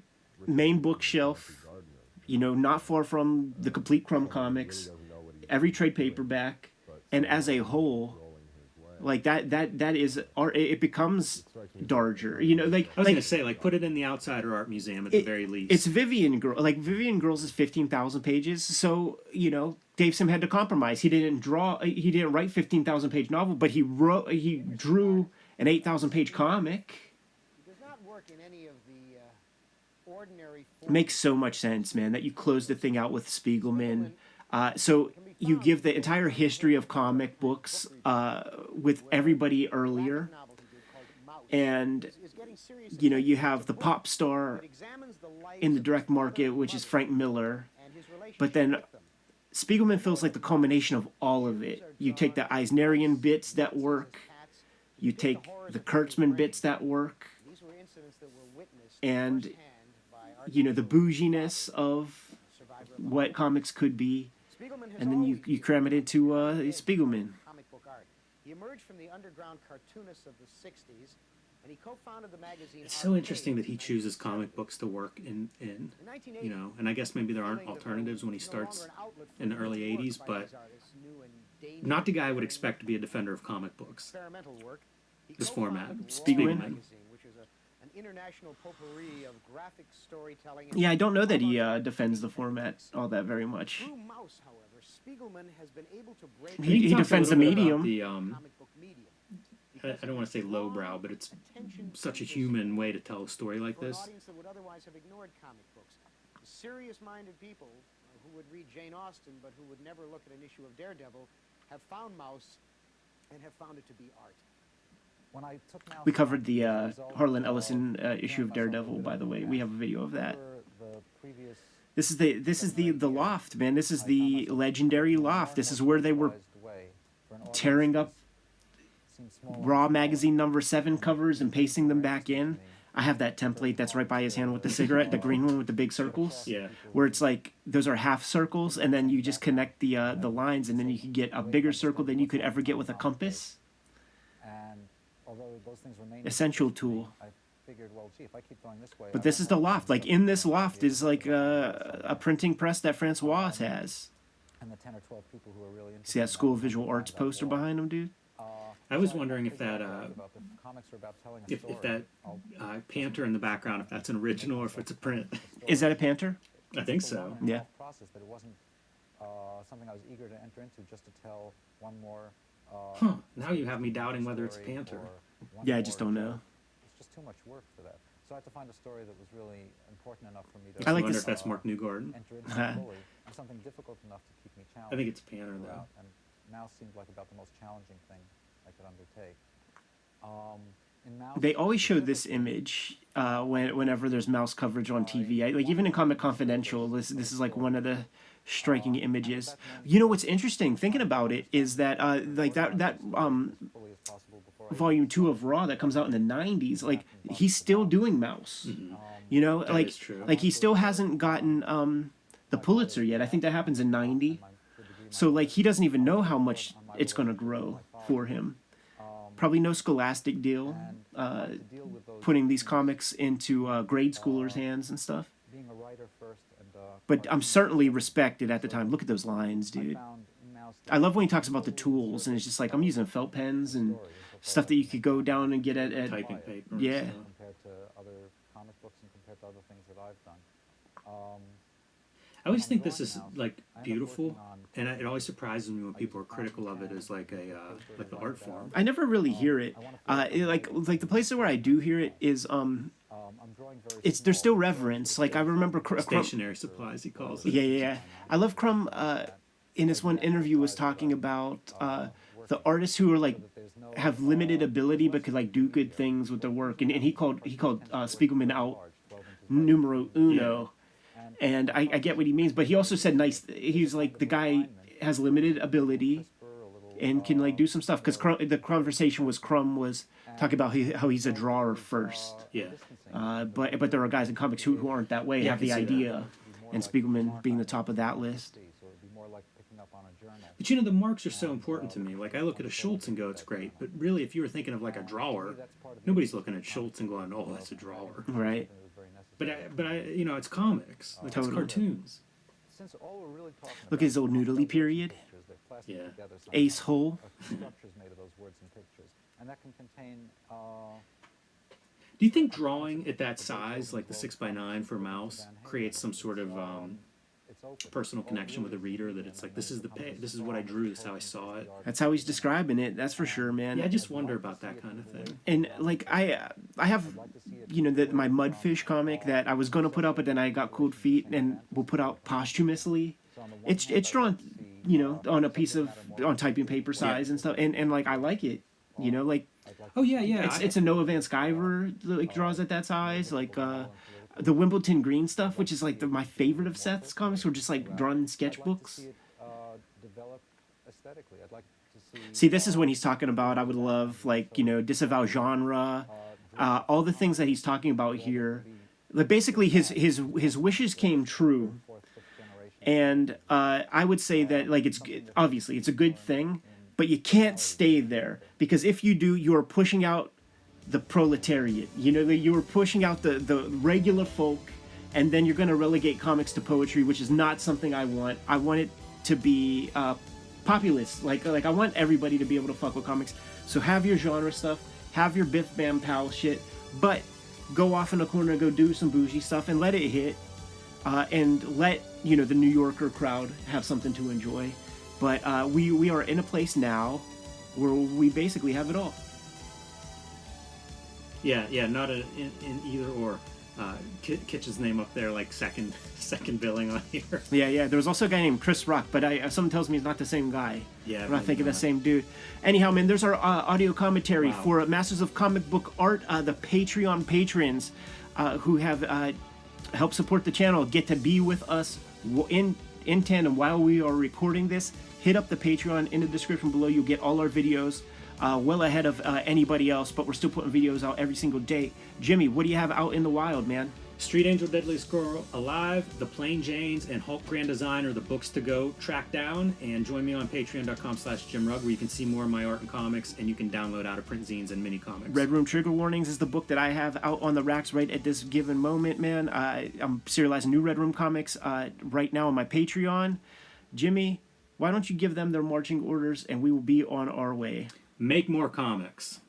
S1: main bookshelf, you know, not far from the complete Crumb comics, every trade paperback, and as a whole, like that is art. It becomes Darger, you know. Like
S2: I was gonna say, like, put it in the Outsider Art Museum at the very least.
S1: It's Vivian Girl. Like Vivian Girls is 15,000 pages, so you know Dave Sim had to compromise. He didn't write 15,000 page novel, but he drew an 8,000 page comic.
S6: It does not work in any of the ordinary.
S1: It makes so much sense, man, that you close the thing out with Spiegelman. So you give the entire history of comic books with everybody earlier, and you know you have the pop star in the direct market, which is Frank Miller, but then Spiegelman feels like the culmination of all of it. You take the Eisnerian bits that work, you take the Kurtzman bits that work, and you know the bouginess of what comics could be. And then you cram it into Spiegelman.
S6: Comic book art. He emerged from the underground cartoonists of the 60s, and he co-founded the magazine.
S2: It's so interesting that he chooses comic books to work in, you know, and I guess maybe there aren't alternatives when he starts in the early 80s, but not the guy I would expect to be a defender of comic books. This format, Spiegelman.
S6: International potpourri of graphic storytelling.
S1: Yeah, I don't know that he defends the format all that very much.
S6: Through Mouse, however, Spiegelman has been able to break.
S1: He defends the medium.
S2: I don't want to say lowbrow, but it's such a human way to tell a story like this.
S6: An audience that would otherwise have ignored comic books. Serious-minded people who would read Jane Austen but who would never look at an issue of Daredevil have found Mouse and have found it to be art.
S1: We covered the Harlan Ellison issue of Daredevil, by the way. We have a video of that. This is the loft, man. This is the legendary loft. This is where they were tearing up Raw magazine number 7 covers and pasting them back in. I have that template that's right by his hand with the cigarette, the green one with the big circles.
S2: Yeah.
S1: Where it's like those are half circles, and then you just connect the lines, and then you can get a bigger circle than you could ever get with a compass. Essential tool. But this is the loft. Like in this loft is like a printing press that Francois has. See that School of Visual Arts poster behind him, dude?
S2: I was wondering if that
S7: about the comics are about telling a
S2: if
S7: story.
S2: that Panther in the background, if that's an original or if it's a print.
S1: Is that a Panther?
S2: I think so.
S1: Yeah.
S7: Process, but it wasn't something I was eager to enter into just to tell one more.
S2: Huh. Now you have me doubting whether it's a Panther.
S1: Yeah, I just don't know.
S7: It's just too much work for that. So I had to find a story that was really important enough for me to.
S2: I like wonder if that's Mark Newgarden.
S7: Enter into fully, and something difficult enough to keep me challenged.
S2: I think it's a Panther though.
S7: Throughout, and Mouse seemed like about the most challenging thing I could undertake. In Mouse,
S1: They always show this image whenever there's mouse coverage on TV. Like even in Comic Confidential, this is like one of the striking images. You know what's interesting? Thinking about it is that like that volume 2 of Raw that comes out in the 90s. Like he's still doing mouse.
S2: Mm-hmm.
S1: You know,
S2: That
S1: like
S2: is true.
S1: like he still hasn't gotten the Pulitzer yet. I think that happens in 90. So like he doesn't even know how much it's gonna grow for him. Probably no Scholastic deal, putting these comics into grade schoolers' hands and stuff.
S7: being a writer first and
S1: But I'm certainly respected at the time. Look at those lines, dude. I love when he talks about the tools, and it's just like, I'm using felt pens and stuff that you could go down and get at
S2: Typing paper.
S1: yeah.
S7: compared to other comic books and compared to other things that I've done.
S2: I always think this is like beautiful, and it always surprises me when people are critical of it as like a like the art form.
S1: I never really hear it. Like the places where I do hear it is it's there's still reverence. Like I remember
S2: Stationary supplies, he calls it.
S1: Yeah. I love Crumb. In this one interview, was talking about the artists who are like have limited ability but could like do good things with their work, and he called Spiegelman out numero uno. And I get what he means, but he also said he's like, the guy has limited ability and can like do some stuff, because the conversation was Crumb was talking about how he's a drawer first.
S2: Yeah.
S1: But there are guys in comics who aren't that way, have the idea, and Spiegelman being the top of that list.
S2: But you know, the marks are so important to me. Like I look at a Schultz and go, it's great. But really, if you were thinking of like a drawer, nobody's looking at Schultz and going, oh, that's a drawer.
S1: Right.
S2: But I, you know, it's comics. Like it's cartoons.
S1: Look at his old noodly period.
S2: Yeah.
S1: Ace Hole.
S7: Structures made of those words and pictures, and that can contain.
S2: Do you think drawing at that size, like the 6x9 for mouse, creates some sort of personal connection with the reader, that it's like, this is what I drew, this is how I saw it?
S1: That's how he's describing it. That's for sure, man.
S2: Yeah, I just wonder about that kind of thing.
S1: And like I have, you know, my Mudfish comic that I was gonna put out, but then I got cold feet and will put out posthumously. It's drawn, you know, on typing paper size and stuff, and like I like it, you know, like.
S2: Oh yeah.
S1: It's a Noah Van Sciver that like draws at that size, like the Wimbledon Green stuff, which is like my favorite of Seth's comics, were just like drawn in sketchbooks. See, this is when he's talking about, I would love, like, you know, disavow genre, all the things that he's talking about here. Like basically his wishes came true, and I would say that like obviously it's a good thing, but you can't stay there, because if you do, you're pushing out the proletariat. You know, you were pushing out the regular folk, and then you're going to relegate comics to poetry, which is not something I want. I want it to be populist. Like I want everybody to be able to fuck with comics. So have your genre stuff, have your Biff Bam Pow shit, but go off in a corner and go do some bougie stuff and let it hit, and let, you know, the New Yorker crowd have something to enjoy. But we are in a place now where we basically have it all.
S2: Yeah, not in either or. Kitch's name up there, like second billing on here.
S1: Yeah. There was also a guy named Chris Rock, but something tells me he's not the same guy.
S2: Yeah,
S1: I'm not thinking the same dude. Anyhow, man, there's our audio commentary for Masters of Comic Book Art. The Patreon patrons who have helped support the channel get to be with us in tandem while we are recording this. Hit up the Patreon in the description below. You'll get all our videos well ahead of anybody else, but we're still putting videos out every single day. Jimmy, what do you have out in the wild, man?
S2: Street Angel, Deadly Squirrel, Alive, The Plain Janes, and Hulk Grand Design are the books to go track down. And join me on patreon.com/JimRugg, where you can see more of my art and comics, and you can download out-of-print zines and mini comics.
S1: Red Room Trigger Warnings is the book that I have out on the racks right at this given moment, man. I'm serializing new Red Room comics right now on my Patreon. Jimmy, why don't you give them their marching orders, and we will be on our way.
S2: Make more comics.